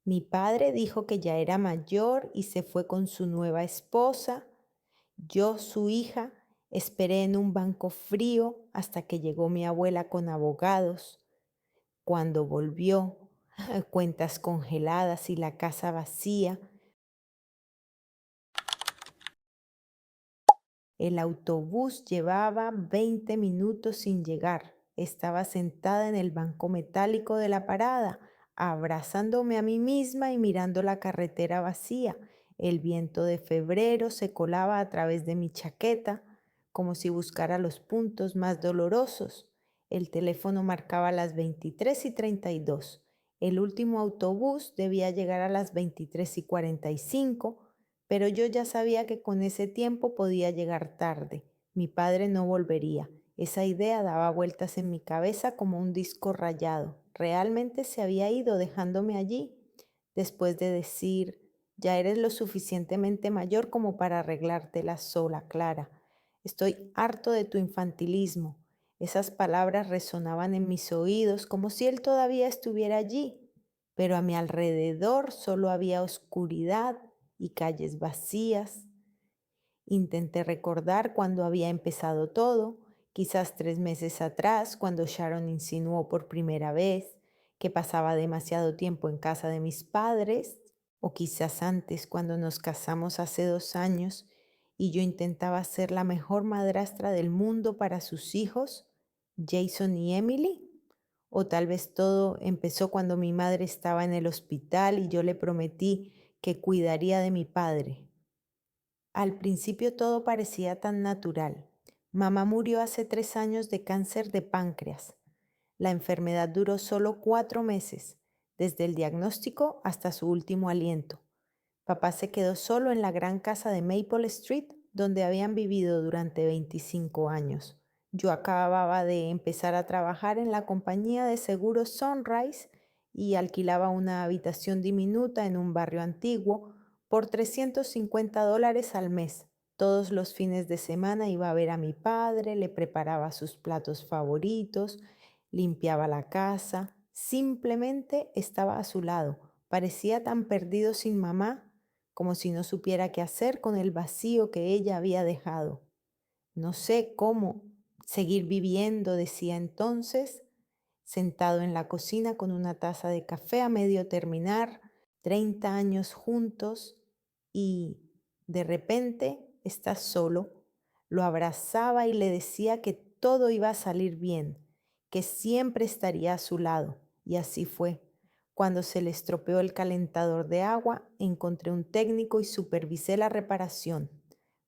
Mi padre dijo que ya era mayor y se fue con su nueva esposa. Yo, su hija, esperé en un banco frío hasta que llegó mi abuela con abogados. Cuando volvió, cuentas congeladas y la casa vacía, el autobús llevaba 20 minutos sin llegar. Estaba sentada en el banco metálico de la parada, abrazándome a mí misma y mirando la carretera vacía. El viento de febrero se colaba a través de mi chaqueta, como si buscara los puntos más dolorosos. El teléfono marcaba las 23:32. El último autobús debía llegar a las 23:45, pero yo ya sabía que con ese tiempo podía llegar tarde. Mi padre no volvería. Esa idea daba vueltas en mi cabeza como un disco rayado. Realmente se había ido dejándome allí, después de decir, ya eres lo suficientemente mayor como para arreglártela sola, Clara. Estoy harto de tu infantilismo. Esas palabras resonaban en mis oídos como si él todavía estuviera allí, pero a mi alrededor solo había oscuridad y calles vacías. Intenté recordar cuándo había empezado todo, quizás 3 meses atrás, cuando Sharon insinuó por primera vez que pasaba demasiado tiempo en casa de mis padres, o quizás antes, cuando nos casamos hace 2 años y yo intentaba ser la mejor madrastra del mundo para sus hijos, Jason y Emily. O tal vez todo empezó cuando mi madre estaba en el hospital y yo le prometí que cuidaría de mi padre. Al principio todo parecía tan natural. Mamá murió hace 3 años de cáncer de páncreas. La enfermedad duró solo 4 meses, desde el diagnóstico hasta su último aliento. Papá se quedó solo en la gran casa de Maple Street, donde habían vivido durante 25 años. Yo acababa de empezar a trabajar en la compañía de seguros Sunrise y alquilaba una habitación diminuta en un barrio antiguo por $350 al mes. Todos los fines de semana iba a ver a mi padre, le preparaba sus platos favoritos, limpiaba la casa, simplemente estaba a su lado. Parecía tan perdido sin mamá, como si no supiera qué hacer con el vacío que ella había dejado. No sé cómo seguir viviendo, decía entonces, sentado en la cocina con una taza de café a medio terminar, 30 años juntos y de repente estás solo. Lo abrazaba y le decía que todo iba a salir bien, que siempre estaría a su lado. Y así fue. Cuando se le estropeó el calentador de agua, encontré un técnico y supervisé la reparación.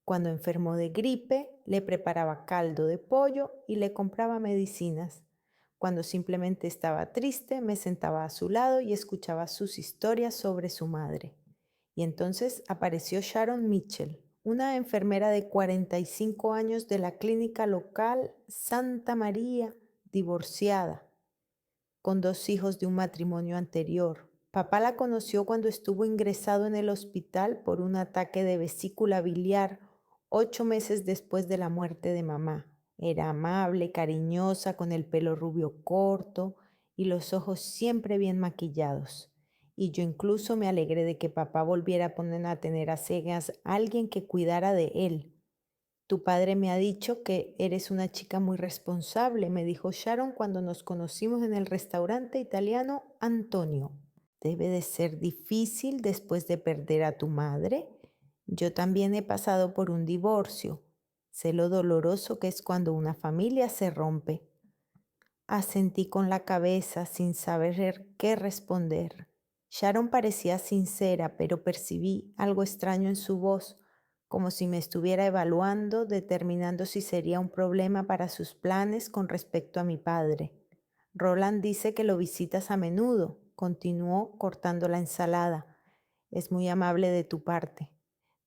Cuando enfermó de gripe, le preparaba caldo de pollo y le compraba medicinas. Cuando simplemente estaba triste, me sentaba a su lado y escuchaba sus historias sobre su madre. Y entonces apareció Sharon Mitchell, una enfermera de 45 años de la clínica local Santa María, divorciada, con 2 hijos de un matrimonio anterior. Papá la conoció cuando estuvo ingresado en el hospital por un ataque de vesícula biliar 8 meses después de la muerte de mamá. Era amable, cariñosa, con el pelo rubio corto y los ojos siempre bien maquillados. Y yo incluso me alegré de que papá volviera a poner a tener a cegas a alguien que cuidara de él. Tu padre me ha dicho que eres una chica muy responsable, me dijo Sharon cuando nos conocimos en el restaurante italiano Antonio. Debe de ser difícil después de perder a tu madre. Yo también he pasado por un divorcio. Sé lo doloroso que es cuando una familia se rompe. Asentí con la cabeza sin saber qué responder. Sharon parecía sincera, pero percibí algo extraño en su voz, como si me estuviera evaluando, determinando si sería un problema para sus planes con respecto a mi padre. Roland dice que lo visitas a menudo, continuó cortando la ensalada. Es muy amable de tu parte,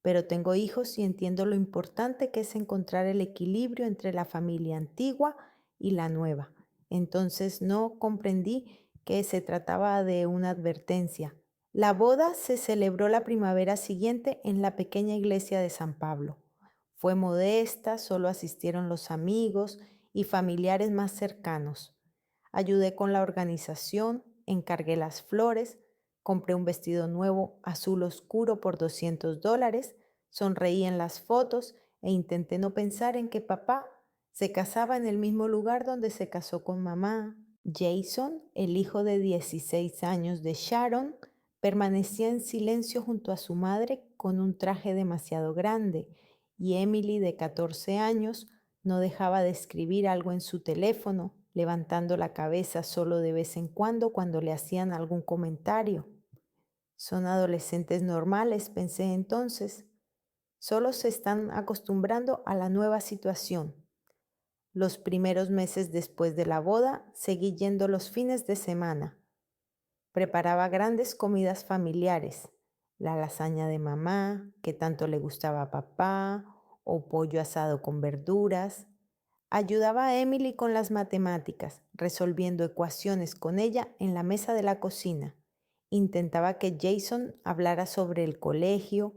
pero tengo hijos y entiendo lo importante que es encontrar el equilibrio entre la familia antigua y la nueva. Entonces no comprendí que se trataba de una advertencia. La boda se celebró la primavera siguiente en la pequeña iglesia de San Pablo. Fue modesta, solo asistieron los amigos y familiares más cercanos. Ayudé con la organización, encargué las flores, Compré un vestido nuevo azul oscuro por $200, sonreí en las fotos e intenté no pensar en que papá se casaba en el mismo lugar donde se casó con mamá. Jason, el hijo de 16 años de Sharon, permanecía en silencio junto a su madre con un traje demasiado grande, y Emily, de 14 años, no dejaba de escribir algo en su teléfono, levantando la cabeza solo de vez en cuando le hacían algún comentario. Son adolescentes normales, pensé entonces. Solo se están acostumbrando a la nueva situación. Los primeros meses después de la boda, seguí yendo los fines de semana. Preparaba grandes comidas familiares, la lasaña de mamá, que tanto le gustaba a papá, o pollo asado con verduras. Ayudaba a Emily con las matemáticas, resolviendo ecuaciones con ella en la mesa de la cocina. Intentaba que Jason hablara sobre el colegio,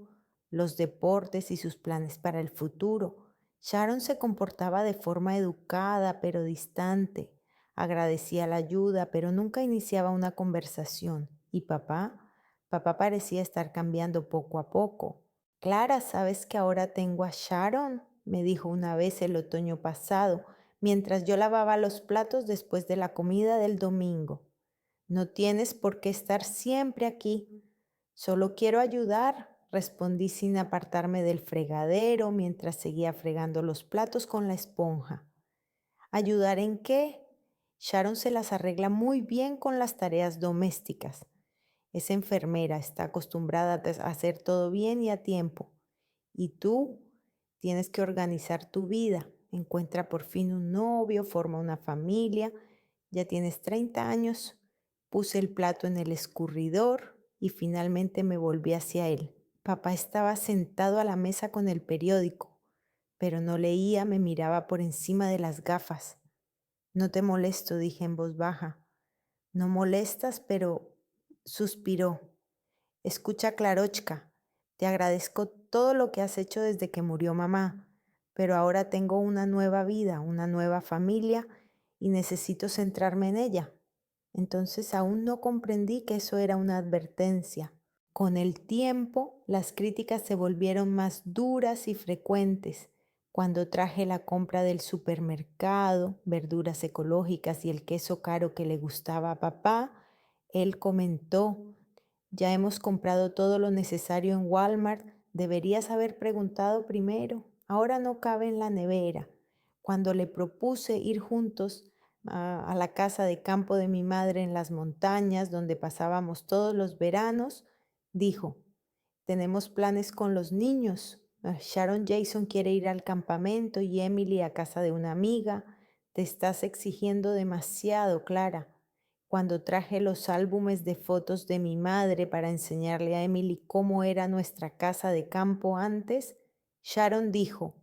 los deportes y sus planes para el futuro. Sharon se comportaba de forma educada pero distante. Agradecía la ayuda, pero nunca iniciaba una conversación. ¿Y papá? Papá parecía estar cambiando poco a poco. Clara, ¿sabes que ahora tengo a Sharon? Me dijo una vez el otoño pasado, mientras yo lavaba los platos después de la comida del domingo. No tienes por qué estar siempre aquí. Solo quiero ayudar, respondí sin apartarme del fregadero mientras seguía fregando los platos con la esponja. ¿Ayudar en qué? Sharon se las arregla muy bien con las tareas domésticas. Es enfermera, está acostumbrada a hacer todo bien y a tiempo. Y tú tienes que organizar tu vida. Encuentra por fin un novio, forma una familia. Ya tienes 30 años. Puse el plato en el escurridor y finalmente me volví hacia él. Papá estaba sentado a la mesa con el periódico, pero no leía, me miraba por encima de las gafas. No te molesto, dije en voz baja. No molestas, pero suspiró. Escucha, Clarochka, te agradezco todo lo que has hecho desde que murió mamá, pero ahora tengo una nueva vida, una nueva familia y necesito centrarme en ella. Entonces aún no comprendí que eso era una advertencia. Con el tiempo, las críticas se volvieron más duras y frecuentes. Cuando traje la compra del supermercado, verduras ecológicas y el queso caro que le gustaba a papá, él comentó: ya hemos comprado todo lo necesario en Walmart, deberías haber preguntado primero, ahora no cabe en la nevera. Cuando le propuse ir juntos a la casa de campo de mi madre en las montañas, donde pasábamos todos los veranos, dijo: tenemos planes con los niños. Sharon Jason quiere ir al campamento y Emily a casa de una amiga. Te estás exigiendo demasiado, Clara. Cuando traje los álbumes de fotos de mi madre para enseñarle a Emily cómo era nuestra casa de campo antes, Sharon dijo: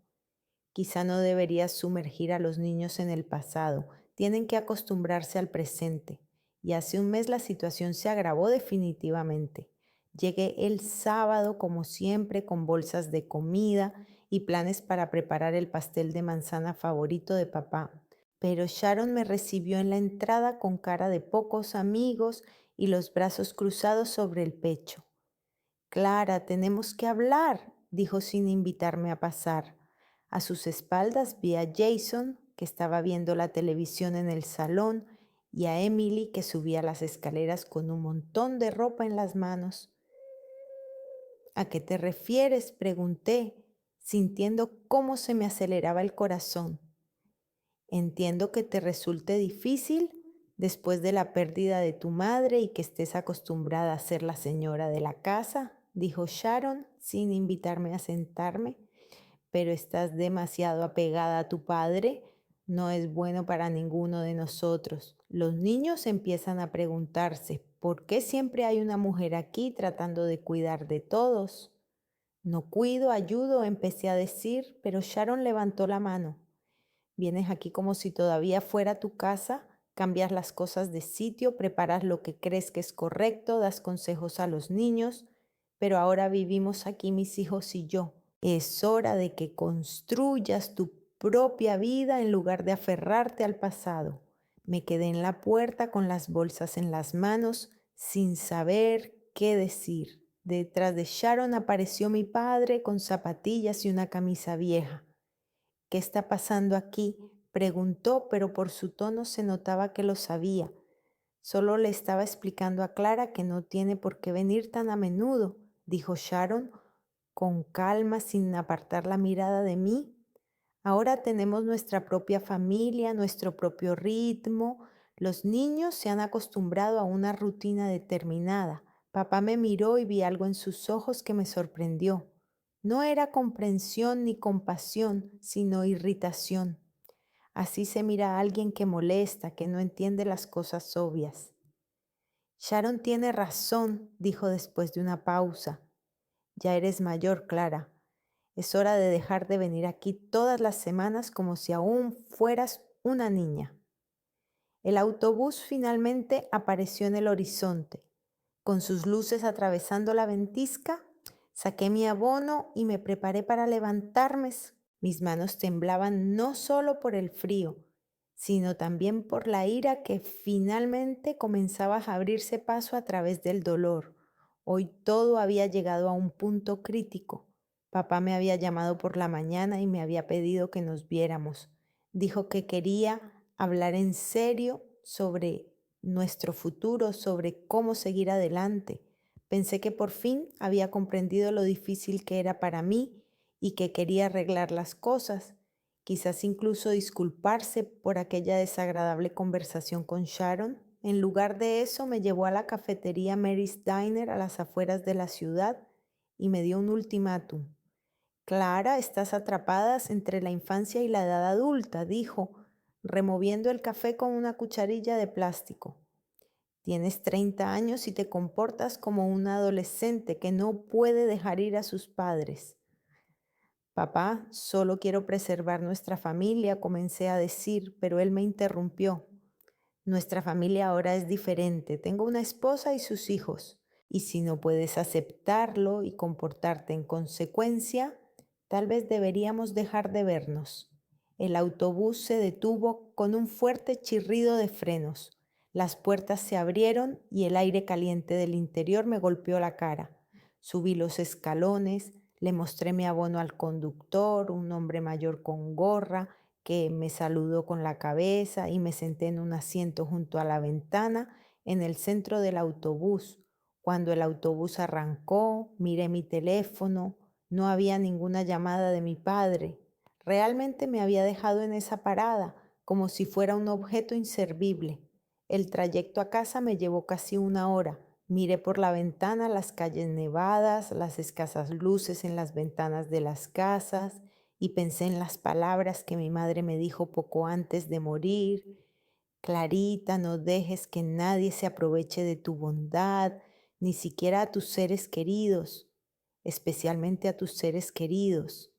quizá no deberías sumergir a los niños en el pasado, tienen que acostumbrarse al presente. Y hace un mes la situación se agravó definitivamente. Llegué el sábado, como siempre, con bolsas de comida y planes para preparar el pastel de manzana favorito de papá. Pero Sharon me recibió en la entrada con cara de pocos amigos y los brazos cruzados sobre el pecho. Clara, tenemos que hablar, dijo sin invitarme a pasar. A sus espaldas vi a Jason, que estaba viendo la televisión en el salón, y a Emily, que subía las escaleras con un montón de ropa en las manos. ¿A qué te refieres?, pregunté, sintiendo cómo se me aceleraba el corazón. Entiendo que te resulte difícil después de la pérdida de tu madre y que estés acostumbrada a ser la señora de la casa, dijo Sharon sin invitarme a sentarme, pero estás demasiado apegada a tu padre. No es bueno para ninguno de nosotros. Los niños empiezan a preguntarse, ¿por qué siempre hay una mujer aquí tratando de cuidar de todos? No cuido, ayudo, empecé a decir, pero Sharon levantó la mano. Vienes aquí como si todavía fuera tu casa, cambias las cosas de sitio, preparas lo que crees que es correcto, das consejos a los niños, pero ahora vivimos aquí mis hijos y yo. Es hora de que construyas tu propia vida en lugar de aferrarte al pasado. Me quedé en la puerta con las bolsas en las manos, sin saber qué decir. Detrás de Sharon apareció mi padre con zapatillas y una camisa vieja. ¿Qué está pasando aquí?, preguntó, pero por su tono se notaba que lo sabía. Solo le estaba explicando a Clara que no tiene por qué venir tan a menudo, dijo Sharon con calma sin apartar la mirada de mí. Ahora tenemos nuestra propia familia, nuestro propio ritmo. Los niños se han acostumbrado a una rutina determinada. Papá me miró y vi algo en sus ojos que me sorprendió. No era comprensión ni compasión, sino irritación. Así se mira a alguien que molesta, que no entiende las cosas obvias. Sharon tiene razón, dijo después de una pausa. Ya eres mayor, Clara. Es hora de dejar de venir aquí todas las semanas como si aún fueras una niña. El autobús finalmente apareció en el horizonte. Con sus luces atravesando la ventisca, saqué mi abono y me preparé para levantarme. Mis manos temblaban no solo por el frío, sino también por la ira que finalmente comenzaba a abrirse paso a través del dolor. Hoy todo había llegado a un punto crítico. Papá me había llamado por la mañana y me había pedido que nos viéramos. Dijo que quería hablar en serio sobre nuestro futuro, sobre cómo seguir adelante. Pensé que por fin había comprendido lo difícil que era para mí y que quería arreglar las cosas, quizás incluso disculparse por aquella desagradable conversación con Sharon. En lugar de eso, me llevó a la cafetería Mary's Diner a las afueras de la ciudad y me dio un ultimátum. Clara, estás atrapadas entre la infancia y la edad adulta, dijo, removiendo el café con una cucharilla de plástico. Tienes 30 años y te comportas como una adolescente que no puede dejar ir a sus padres. Papá, solo quiero preservar nuestra familia, comencé a decir, pero él me interrumpió. Nuestra familia ahora es diferente. Tengo una esposa y sus hijos. Y si no puedes aceptarlo y comportarte en consecuencia, tal vez deberíamos dejar de vernos. El autobús se detuvo con un fuerte chirrido de frenos. Las puertas se abrieron y el aire caliente del interior me golpeó la cara. Subí los escalones, le mostré mi abono al conductor, un hombre mayor con gorra, que me saludó con la cabeza y me senté en un asiento junto a la ventana en el centro del autobús. Cuando el autobús arrancó, miré mi teléfono, no había ninguna llamada de mi padre. Realmente me había dejado en esa parada, como si fuera un objeto inservible. El trayecto a casa me llevó casi una hora. Miré por la ventana las calles nevadas, las escasas luces en las ventanas de las casas, y pensé en las palabras que mi madre me dijo poco antes de morir. Clarita, no dejes que nadie se aproveche de tu bondad, ni siquiera a tus seres queridos, especialmente a tus seres queridos.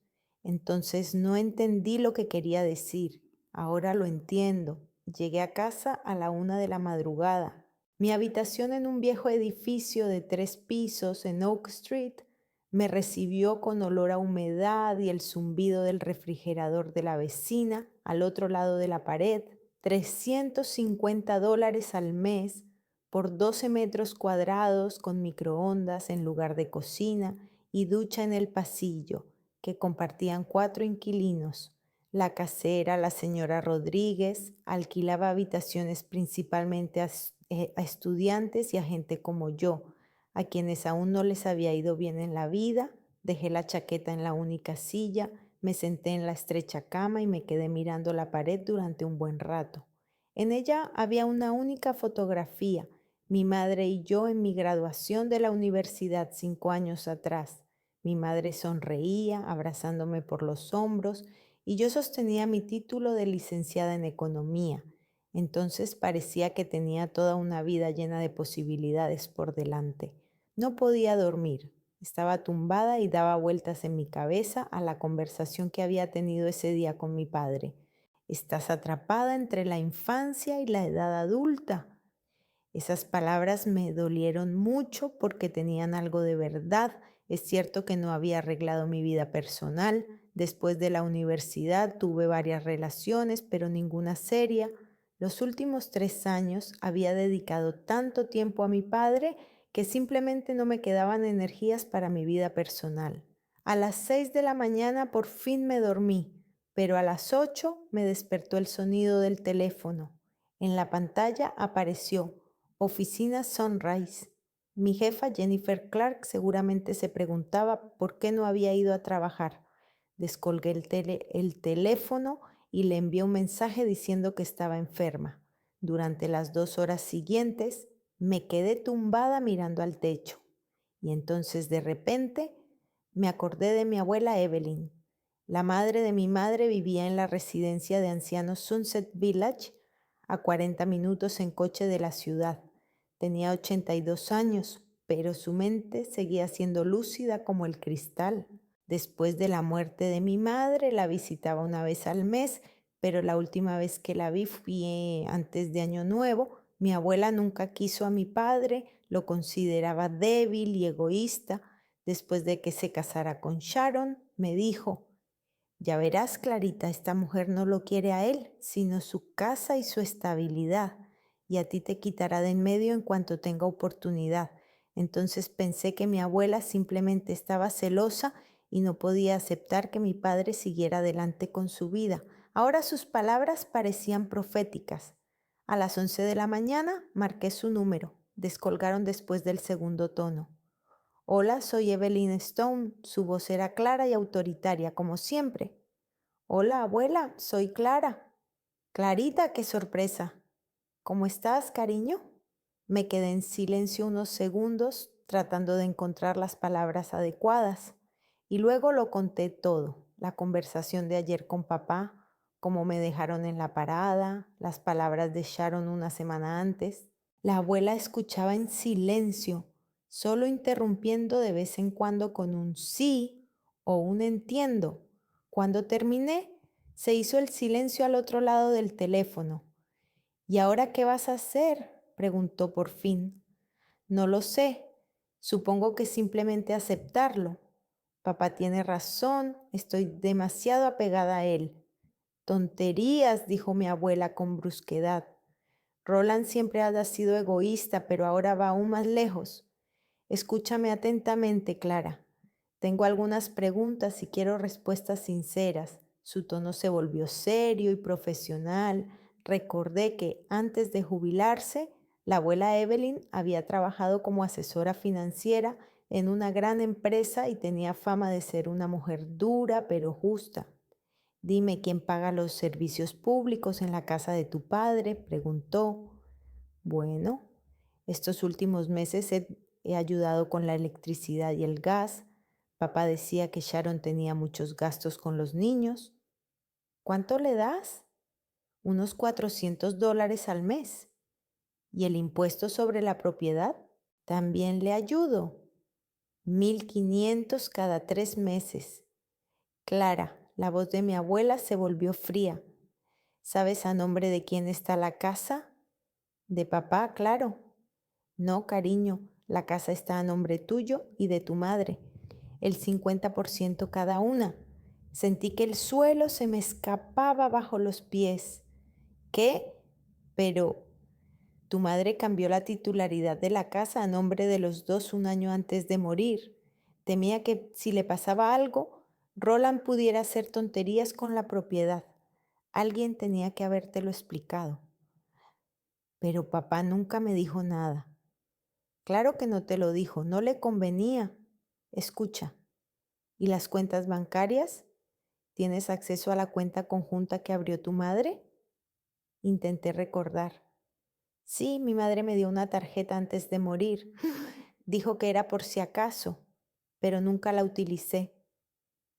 Entonces no entendí lo que quería decir. Ahora lo entiendo. Llegué a casa a la 1 de la madrugada. Mi habitación en un viejo edificio de 3 pisos en Oak Street me recibió con olor a humedad y el zumbido del refrigerador de la vecina al otro lado de la pared. $350 al mes por 12 metros cuadrados con microondas en lugar de cocina y ducha en el pasillo, que compartían 4 inquilinos. La casera, la señora Rodríguez, alquilaba habitaciones principalmente a estudiantes y a gente como yo, a quienes aún no les había ido bien en la vida. Dejé la chaqueta en la única silla, me senté en la estrecha cama y me quedé mirando la pared durante un buen rato. En ella había una única fotografía, mi madre y yo en mi graduación de la universidad 5 años atrás. Mi madre sonreía, abrazándome por los hombros, y yo sostenía mi título de licenciada en economía. Entonces parecía que tenía toda una vida llena de posibilidades por delante. No podía dormir. Estaba tumbada y daba vueltas en mi cabeza a la conversación que había tenido ese día con mi padre. Estás atrapada entre la infancia y la edad adulta. Esas palabras me dolieron mucho porque tenían algo de verdad. Es cierto que no había arreglado mi vida personal. Después de la universidad tuve varias relaciones, pero ninguna seria. Los últimos 3 años había dedicado tanto tiempo a mi padre que simplemente no me quedaban energías para mi vida personal. A las 6 de la mañana por fin me dormí, pero a las 8 me despertó el sonido del teléfono. En la pantalla apareció Oficina Sunrise. Mi jefa Jennifer Clark seguramente se preguntaba por qué no había ido a trabajar. Descolgué el teléfono y le envié un mensaje diciendo que estaba enferma. Durante las 2 horas siguientes me quedé tumbada mirando al techo y entonces de repente me acordé de mi abuela Evelyn. La madre de mi madre vivía en la residencia de ancianos Sunset Village, a 40 minutos en coche de la ciudad. Tenía 82 años, pero su mente seguía siendo lúcida como el cristal. Después de la muerte de mi madre, la visitaba una vez al mes, pero la última vez que la vi fue antes de Año Nuevo. Mi abuela nunca quiso a mi padre, lo consideraba débil y egoísta. Después de que se casara con Sharon, me dijo: ya verás, Clarita, esta mujer no lo quiere a él, sino su casa y su estabilidad, y a ti te quitará de en medio en cuanto tenga oportunidad. Entonces pensé que mi abuela simplemente estaba celosa y no podía aceptar que mi padre siguiera adelante con su vida. Ahora sus palabras parecían proféticas. A las 11 de la mañana marqué su número. Descolgaron después del segundo tono. Hola, soy Evelyn Stone. Su voz era clara y autoritaria, como siempre. Hola, abuela, soy Clara. Clarita, qué sorpresa. ¿Cómo estás, cariño? Me quedé en silencio unos segundos tratando de encontrar las palabras adecuadas y luego lo conté todo, la conversación de ayer con papá, cómo me dejaron en la parada, las palabras de Sharon una semana antes. La abuela escuchaba en silencio, solo interrumpiendo de vez en cuando con un sí o un entiendo. Cuando terminé, se hizo el silencio al otro lado del teléfono. ¿Y ahora qué vas a hacer?, preguntó por fin. No lo sé. Supongo que simplemente aceptarlo. Papá tiene razón, estoy demasiado apegada a él. Tonterías, dijo mi abuela con brusquedad. Roland siempre ha sido egoísta, pero ahora va aún más lejos. Escúchame atentamente, Clara. Tengo algunas preguntas y quiero respuestas sinceras. Su tono se volvió serio y profesional. Recordé que antes de jubilarse, la abuela Evelyn había trabajado como asesora financiera en una gran empresa y tenía fama de ser una mujer dura pero justa. Dime, ¿quién paga los servicios públicos en la casa de tu padre?, preguntó. Bueno, estos últimos meses he ayudado con la electricidad y el gas. Papá decía que Sharon tenía muchos gastos con los niños. ¿Cuánto le das? Unos $400 al mes. ¿Y el impuesto sobre la propiedad? También le ayudo. 1,500 cada 3 meses. Clara, la voz de mi abuela se volvió fría. ¿Sabes a nombre de quién está la casa? De papá, claro. No, cariño, la casa está a nombre tuyo y de tu madre, el 50% cada una. Sentí que el suelo se me escapaba bajo los pies. ¿Qué? Pero tu madre cambió la titularidad de la casa a nombre de los dos un año antes de morir. Temía que si le pasaba algo, Roland pudiera hacer tonterías con la propiedad. Alguien tenía que habértelo explicado. Pero papá nunca me dijo nada. Claro que no te lo dijo, no le convenía. Escucha, ¿y las cuentas bancarias? ¿Tienes acceso a la cuenta conjunta que abrió tu madre? Intenté recordar. Sí, mi madre me dio una tarjeta antes de morir. Dijo que era por si acaso, pero nunca la utilicé.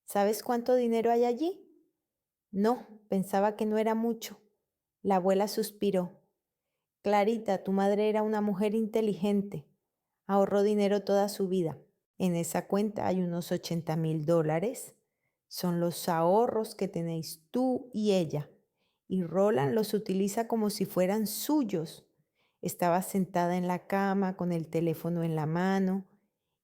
¿Sabes cuánto dinero hay allí? No, pensaba que no era mucho. La abuela suspiró. Clarita, tu madre era una mujer inteligente. Ahorró dinero toda su vida. En esa cuenta hay unos $80,000. Son los ahorros que tenéis tú y ella. Y Roland los utiliza como si fueran suyos. Estaba sentada en la cama con el teléfono en la mano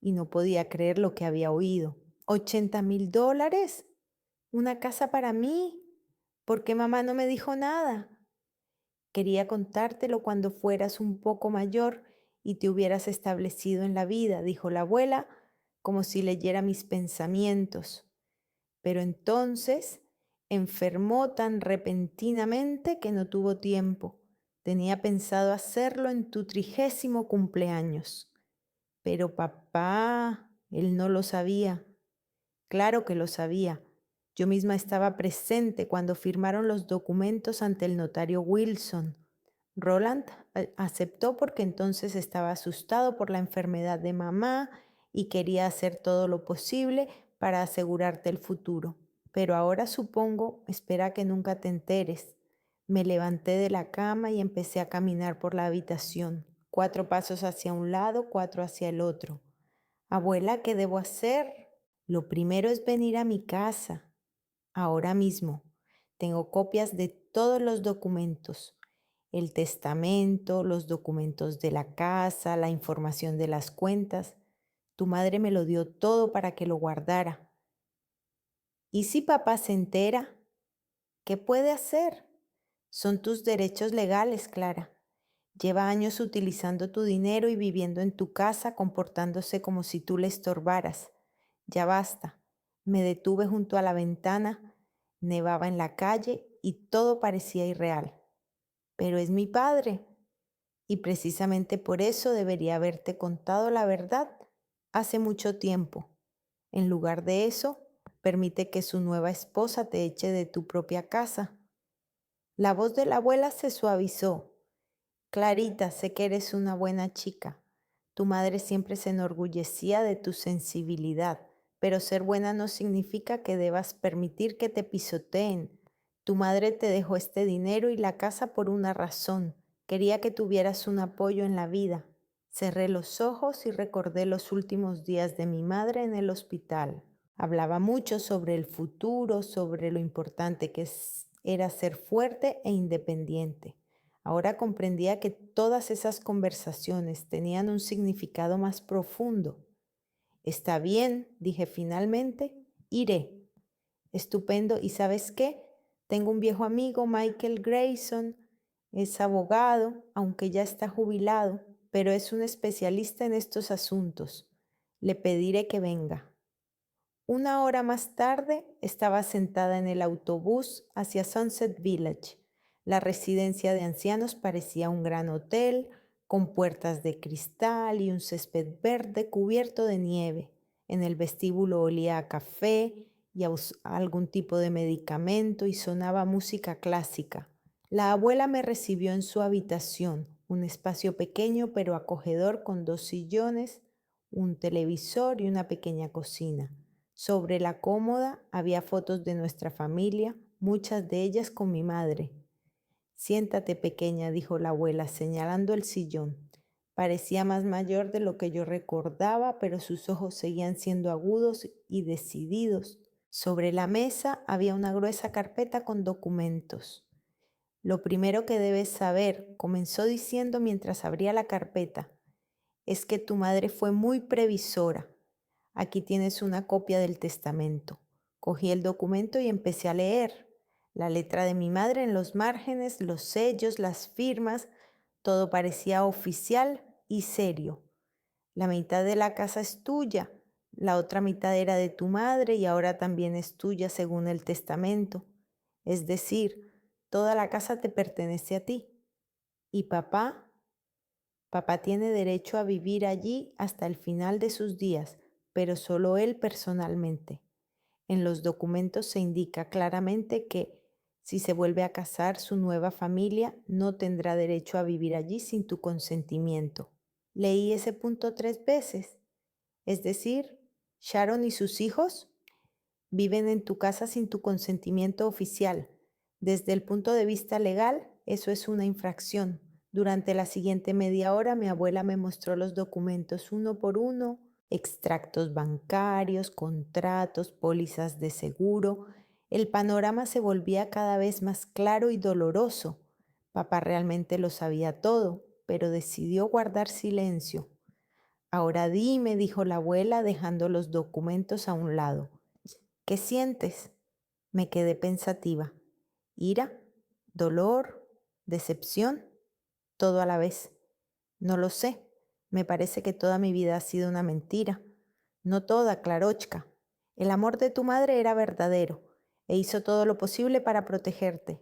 y no podía creer lo que había oído. $80,000. Una casa para mí. ¿Por qué mamá no me dijo nada? Quería contártelo cuando fueras un poco mayor y te hubieras establecido en la vida, dijo la abuela, como si leyera mis pensamientos. Pero entonces enfermó tan repentinamente que no tuvo tiempo. Tenía pensado hacerlo en tu 30º cumpleaños. Pero papá, él no lo sabía. Claro que lo sabía. Yo misma estaba presente cuando firmaron los documentos ante el notario Wilson. Roland aceptó porque entonces estaba asustado por la enfermedad de mamá y quería hacer todo lo posible para asegurarte el futuro. Pero ahora supongo, espera que nunca te enteres. Me levanté de la cama y empecé a caminar por la habitación. 4 pasos hacia un lado, 4 hacia el otro. Abuela, ¿qué debo hacer? Lo primero es venir a mi casa, ahora mismo. Tengo copias de todos los documentos, el testamento, los documentos de la casa, la información de las cuentas. Tu madre me lo dio todo para que lo guardara. ¿Y si papá se entera? ¿Qué puede hacer? Son tus derechos legales, Clara. Lleva años utilizando tu dinero y viviendo en tu casa, comportándose como si tú le estorbaras. Ya basta. Me detuve junto a la ventana, nevaba en la calle y todo parecía irreal. Pero es mi padre, y precisamente por eso debería haberte contado la verdad hace mucho tiempo. En lugar de eso, permite que su nueva esposa te eche de tu propia casa. La voz de la abuela se suavizó. Clarita, sé que eres una buena chica. Tu madre siempre se enorgullecía de tu sensibilidad, pero ser buena no significa que debas permitir que te pisoteen. Tu madre te dejó este dinero y la casa por una razón. Quería que tuvieras un apoyo en la vida. Cerré los ojos y recordé los últimos días de mi madre en el hospital. Hablaba mucho sobre el futuro, sobre lo importante que era ser fuerte e independiente. Ahora comprendía que todas esas conversaciones tenían un significado más profundo. Está bien, dije finalmente, iré. Estupendo. ¿Y sabes qué? Tengo un viejo amigo, Michael Grayson, es abogado, aunque ya está jubilado, pero es un especialista en estos asuntos. Le pediré que venga. 1 hora más tarde estaba sentada en el autobús hacia Sunset Village. La residencia de ancianos parecía un gran hotel, con puertas de cristal y un césped verde cubierto de nieve. En el vestíbulo olía a café y a algún tipo de medicamento y sonaba música clásica. La abuela me recibió en su habitación, un espacio pequeño pero acogedor con 2 sillones, un televisor y una pequeña cocina. Sobre la cómoda había fotos de nuestra familia, muchas de ellas con mi madre. Siéntate, pequeña, dijo la abuela, señalando el sillón. Parecía más mayor de lo que yo recordaba, pero sus ojos seguían siendo agudos y decididos. Sobre la mesa había una gruesa carpeta con documentos. Lo primero que debes saber, comenzó diciendo mientras abría la carpeta, es que tu madre fue muy previsora. Aquí tienes una copia del testamento. Cogí el documento y empecé a leer. La letra de mi madre en los márgenes, los sellos, las firmas, todo parecía oficial y serio. La mitad de la casa es tuya, la otra mitad era de tu madre y ahora también es tuya según el testamento. Es decir, toda la casa te pertenece a ti. Y papá tiene derecho a vivir allí hasta el final de sus días, pero solo él personalmente. En los documentos se indica claramente que si se vuelve a casar, su nueva familia no tendrá derecho a vivir allí sin tu consentimiento. Leí ese punto 3 veces. Es decir, Sharon y sus hijos viven en tu casa sin tu consentimiento oficial. Desde el punto de vista legal, eso es una infracción. Durante la siguiente media hora, mi abuela me mostró los documentos uno por uno, extractos bancarios, contratos, pólizas de seguro. El panorama se volvía cada vez más claro y doloroso. Papá realmente lo sabía todo, pero decidió guardar silencio. Ahora dime, dijo la abuela, dejando los documentos a un lado. ¿Qué sientes? Me quedé pensativa. ¿Ira? ¿Dolor? Decepción, todo a la vez. No lo sé. Me parece que toda mi vida ha sido una mentira. No toda, Clarochka. El amor de tu madre era verdadero e hizo todo lo posible para protegerte.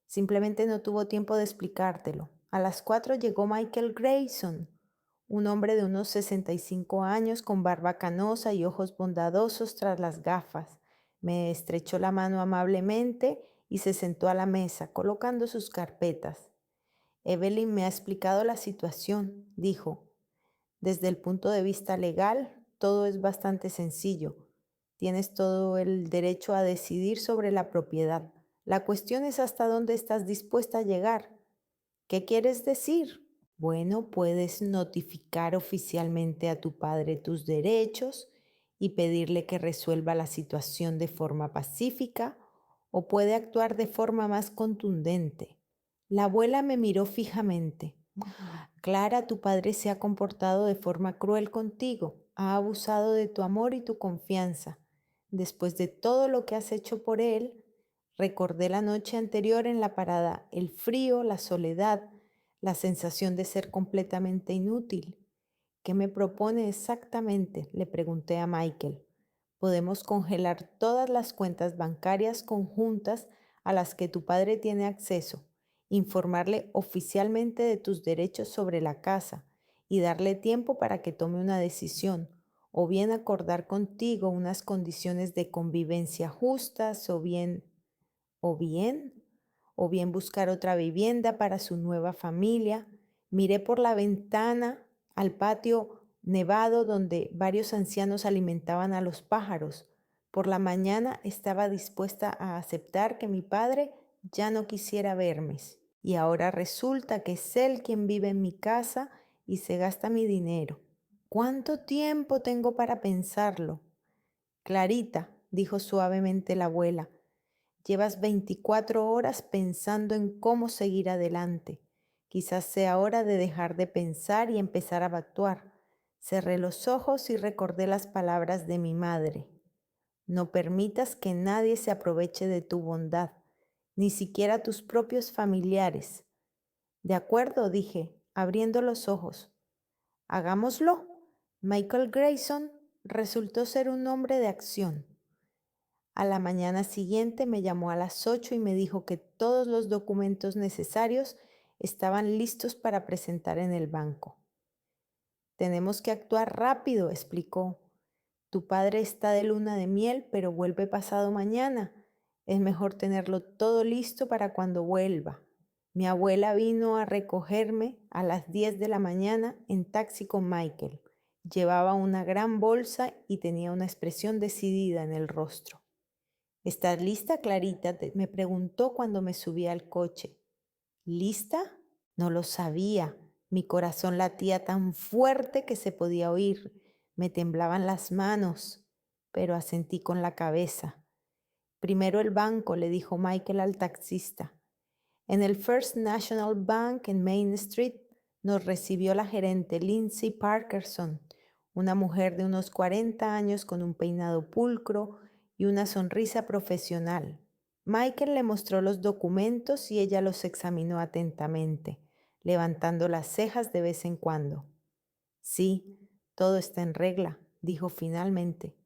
Simplemente no tuvo tiempo de explicártelo. A las 4 llegó Michael Grayson, un hombre de unos 65 años con barba canosa y ojos bondadosos tras las gafas. Me estrechó la mano amablemente y se sentó a la mesa, colocando sus carpetas. Evelyn me ha explicado la situación, dijo. Desde el punto de vista legal, todo es bastante sencillo. Tienes todo el derecho a decidir sobre la propiedad. La cuestión es hasta dónde estás dispuesta a llegar. ¿Qué quieres decir? Bueno, puedes notificar oficialmente a tu padre tus derechos y pedirle que resuelva la situación de forma pacífica o puede actuar de forma más contundente. La abuela me miró fijamente. Clara, tu padre se ha comportado de forma cruel contigo, ha abusado de tu amor y tu confianza. Después de todo lo que has hecho por él, recordé la noche anterior en la parada, el frío, la soledad, la sensación de ser completamente inútil. ¿Qué me propone exactamente?, le pregunté a Michael. Podemos congelar todas las cuentas bancarias conjuntas a las que tu padre tiene acceso, informarle oficialmente de tus derechos sobre la casa y darle tiempo para que tome una decisión, o bien acordar contigo unas condiciones de convivencia justas, o bien, o bien buscar otra vivienda para su nueva familia. Miré por la ventana al patio nevado donde varios ancianos alimentaban a los pájaros. Por la mañana estaba dispuesta a aceptar que mi padre ya no quisiera verme. Y ahora resulta que es él quien vive en mi casa y se gasta mi dinero. ¿Cuánto tiempo tengo para pensarlo? Clarita, dijo suavemente la abuela, llevas 24 horas pensando en cómo seguir adelante. Quizás sea hora de dejar de pensar y empezar a actuar. Cerré los ojos y recordé las palabras de mi madre. No permitas que nadie se aproveche de tu bondad, ni siquiera tus propios familiares. De acuerdo, dije, abriendo los ojos. Hagámoslo. Michael Grayson resultó ser un hombre de acción. A la mañana siguiente me llamó a las 8 y me dijo que todos los documentos necesarios estaban listos para presentar en el banco. Tenemos que actuar rápido, explicó. Tu padre está de luna de miel, pero vuelve pasado mañana. Es mejor tenerlo todo listo para cuando vuelva. Mi abuela vino a recogerme a las 10 de la mañana en taxi con Michael. Llevaba una gran bolsa y tenía una expresión decidida en el rostro. ¿Estás lista, Clarita?, me preguntó cuando me subí al coche. ¿Lista? No lo sabía. Mi corazón latía tan fuerte que se podía oír. Me temblaban las manos, pero asentí con la cabeza. Primero el banco, le dijo Michael al taxista. En el First National Bank en Main Street nos recibió la gerente Lindsay Parkerson, una mujer de unos 40 años con un peinado pulcro y una sonrisa profesional. Michael le mostró los documentos y ella los examinó atentamente, levantando las cejas de vez en cuando. Sí, todo está en regla, dijo finalmente.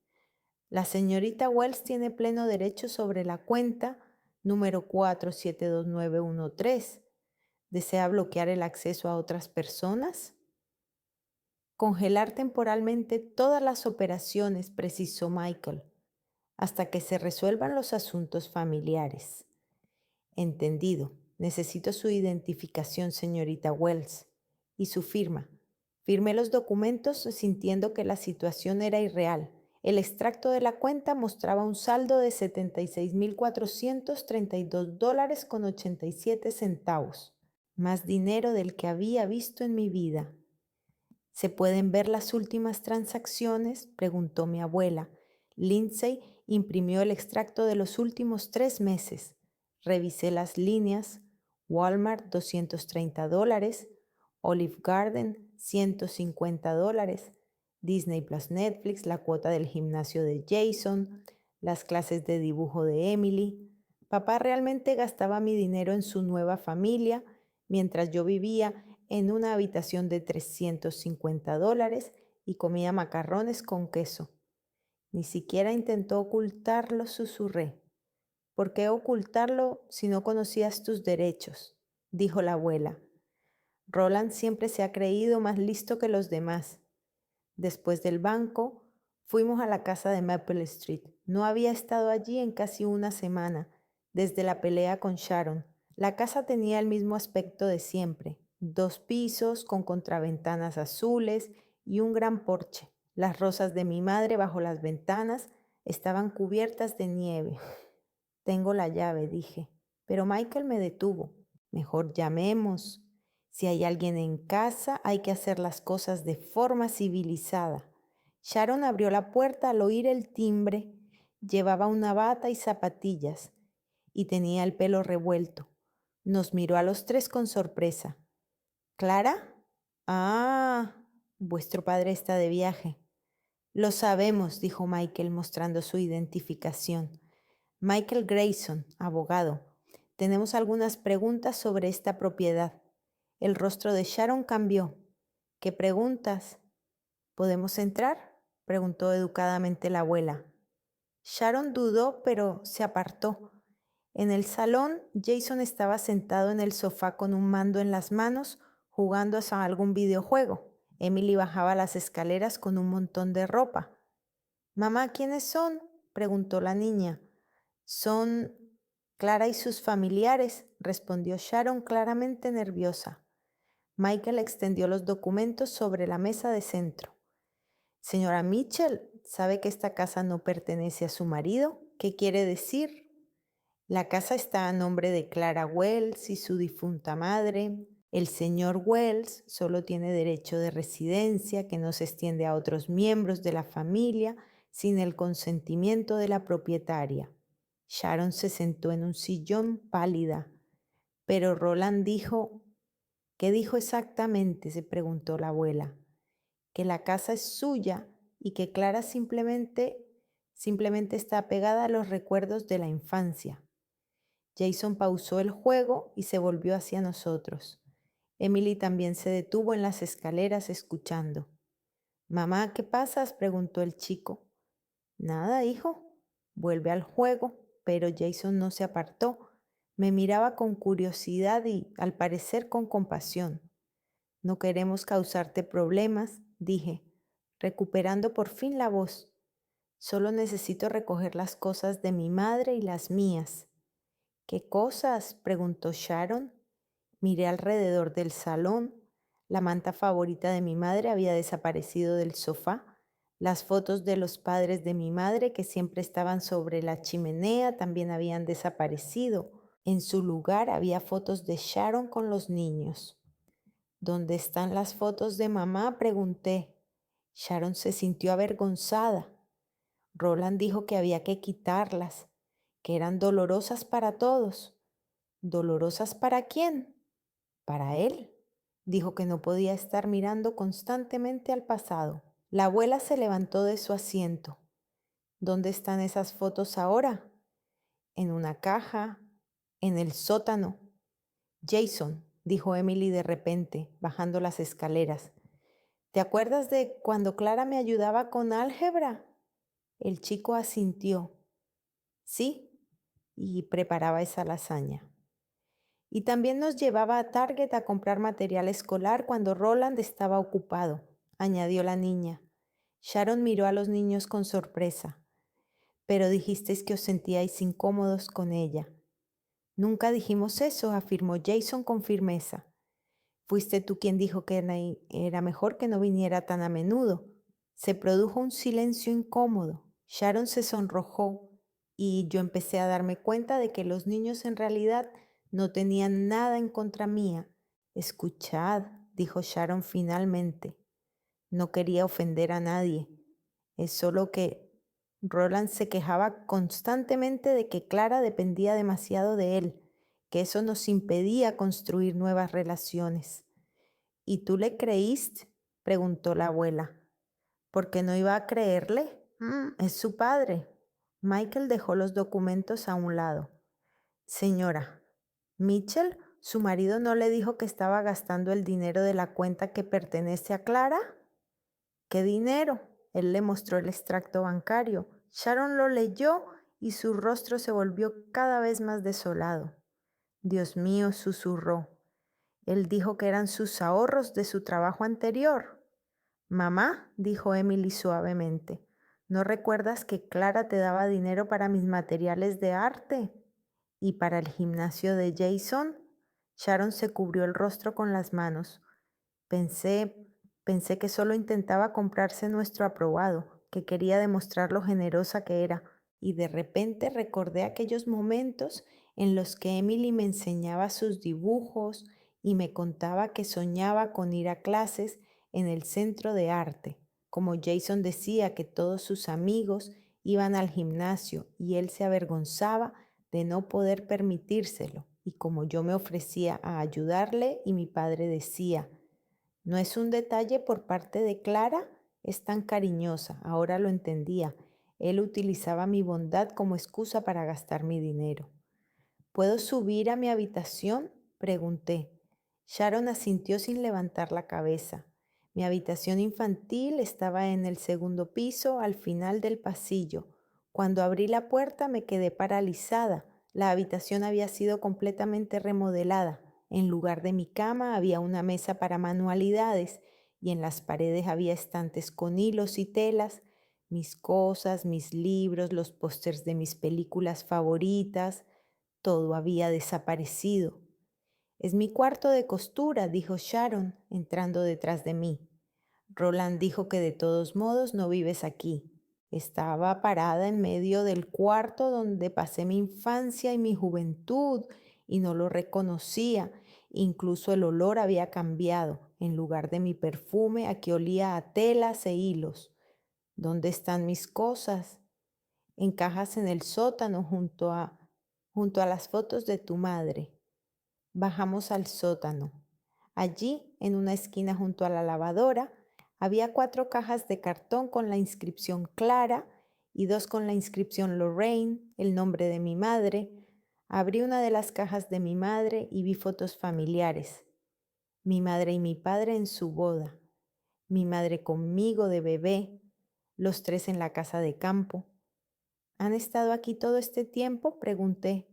La señorita Wells tiene pleno derecho sobre la cuenta número 472913. ¿Desea bloquear el acceso a otras personas? Congelar temporalmente todas las operaciones, precisó Michael, hasta que se resuelvan los asuntos familiares. Entendido. Necesito su identificación, señorita Wells, y su firma. Firmé los documentos sintiendo que la situación era irreal. El extracto de la cuenta mostraba un saldo de $76,432.87, más dinero del que había visto en mi vida. ¿Se pueden ver las últimas transacciones?, preguntó mi abuela. Lindsay imprimió el extracto de los últimos 3 meses. Revisé las líneas. Walmart, $230. Olive Garden, $150. Disney plus Netflix, la cuota del gimnasio de Jason, las clases de dibujo de Emily. Papá realmente gastaba mi dinero en su nueva familia mientras yo vivía en una habitación de $350 y comía macarrones con queso. Ni siquiera intentó ocultarlo, susurré. ¿Por qué ocultarlo si no conocías tus derechos?, dijo la abuela. Roland siempre se ha creído más listo que los demás. Después del banco, fuimos a la casa de Maple Street. No había estado allí en casi una semana, desde la pelea con Sharon. La casa tenía el mismo aspecto de siempre: 2 pisos con contraventanas azules y un gran porche. Las rosas de mi madre bajo las ventanas estaban cubiertas de nieve. Tengo la llave, dije, pero Michael me detuvo. Mejor llamemos. Si hay alguien en casa, hay que hacer las cosas de forma civilizada. Sharon abrió la puerta al oír el timbre. Llevaba una bata y zapatillas y tenía el pelo revuelto. Nos miró a los tres con sorpresa. ¿Clara? Ah, vuestro padre está de viaje. Lo sabemos, dijo Michael mostrando su identificación. Michael Grayson, abogado. Tenemos algunas preguntas sobre esta propiedad. El rostro de Sharon cambió. ¿Qué preguntas? ¿Podemos entrar?, preguntó educadamente la abuela. Sharon dudó, pero se apartó. En el salón, Jason estaba sentado en el sofá con un mando en las manos, jugando a algún videojuego. Emily bajaba las escaleras con un montón de ropa. «Mamá, ¿quiénes son?», preguntó la niña. «Son Clara y sus familiares», respondió Sharon claramente nerviosa. Michael extendió los documentos sobre la mesa de centro. «Señora Mitchell, ¿sabe que esta casa no pertenece a su marido? ¿Qué quiere decir?» «La casa está a nombre de Clara Wells y su difunta madre. El señor Wells solo tiene derecho de residencia que no se extiende a otros miembros de la familia sin el consentimiento de la propietaria». Sharon se sentó en un sillón pálida. Pero Roland dijo... «¿Qué dijo exactamente?», se preguntó la abuela. «Que la casa es suya y que Clara simplemente está apegada a los recuerdos de la infancia». Jason pausó el juego y se volvió hacia nosotros. Emily también se detuvo en las escaleras escuchando. «Mamá, ¿qué pasas?», preguntó el chico. «Nada, hijo. Vuelve al juego». Pero Jason no se apartó. Me miraba con curiosidad y, al parecer, con compasión. «No queremos causarte problemas», dije, recuperando por fin la voz. «Solo necesito recoger las cosas de mi madre y las mías». «¿Qué cosas?», preguntó Sharon. Miré alrededor del salón. La manta favorita de mi madre había desaparecido del sofá. Las fotos de los padres de mi madre, que siempre estaban sobre la chimenea, también habían desaparecido. En su lugar había fotos de Sharon con los niños. «¿Dónde están las fotos de mamá?», pregunté. Sharon se sintió avergonzada. Roland dijo que había que quitarlas, que eran dolorosas para todos. ¿Dolorosas para quién? Para él. Dijo que no podía estar mirando constantemente al pasado. La abuela se levantó de su asiento. «¿Dónde están esas fotos ahora?». «En una caja, en el sótano». «Jason», dijo Emily de repente, bajando las escaleras, «¿te acuerdas de cuando Clara me ayudaba con álgebra?». El chico asintió. «Sí», y preparaba esa lasaña. «Y también nos llevaba a Target a comprar material escolar cuando Roland estaba ocupado», añadió la niña. Sharon miró a los niños con sorpresa. «Pero dijisteis que os sentíais incómodos con ella». «Nunca dijimos eso», afirmó Jason con firmeza. «Fuiste tú quien dijo que era mejor que no viniera tan a menudo». Se produjo un silencio incómodo. Sharon se sonrojó y yo empecé a darme cuenta de que los niños en realidad no tenían nada en contra mía. «Escuchad», dijo Sharon finalmente. No quería ofender a nadie. Es solo que Roland se quejaba constantemente de que Clara dependía demasiado de él, que eso nos impedía construir nuevas relaciones. «¿Y tú le creíste?», preguntó la abuela. «¿Por qué no iba a creerle? Es su padre». Michael dejó los documentos a un lado. «Señora Mitchell, ¿Su marido no le dijo que estaba gastando el dinero de la cuenta que pertenece a Clara? ¿Qué dinero? Él le mostró el extracto bancario. Sharon lo leyó y su rostro se volvió cada vez más desolado. Dios mío, susurró. Él dijo que eran sus ahorros de su trabajo anterior. Mamá, dijo Emily suavemente, ¿no recuerdas que Clara te daba dinero para mis materiales de arte? ¿Y para el gimnasio de Jason? Sharon se cubrió el rostro con las manos. Pensé que solo intentaba comprarse nuestro aprobado, que quería demostrar lo generosa que era, y de repente recordé aquellos momentos en los que Emily me enseñaba sus dibujos y me contaba que soñaba con ir a clases en el centro de arte, como Jason decía que todos sus amigos iban al gimnasio y él se avergonzaba de no poder permitírselo, y como yo me ofrecía a ayudarle y mi padre decía, no es un detalle por parte de Clara, es tan cariñosa, ahora lo entendía. Él utilizaba mi bondad como excusa para gastar mi dinero. ¿Puedo subir a mi habitación? Pregunté. Sharon asintió sin levantar la cabeza. Mi habitación infantil estaba en el segundo piso, al final del pasillo. Cuando abrí la puerta me quedé paralizada. La habitación había sido completamente remodelada. En lugar de mi cama había una mesa para manualidades y en las paredes había estantes con hilos y telas, mis cosas, mis libros, los pósters de mis películas favoritas. Todo había desaparecido. Es mi cuarto de costura, dijo Sharon, entrando detrás de mí. Roland dijo que de todos modos no vives aquí. Estaba parada en medio del cuarto donde pasé mi infancia y mi juventud y no lo reconocía. Incluso el olor había cambiado. En lugar de mi perfume, aquí olía a telas e hilos. ¿Dónde están mis cosas? En cajas en el sótano junto a las fotos de tu madre. Bajamos al sótano. Allí, en una esquina junto a la lavadora, había 4 cajas de cartón con la inscripción Clara y 2 con la inscripción Lorraine, el nombre de mi madre. Abrí una de las cajas de mi madre y vi fotos familiares. Mi madre y mi padre en su boda. Mi madre conmigo de bebé. Los 3 en la casa de campo. ¿Han estado aquí todo este tiempo?, pregunté.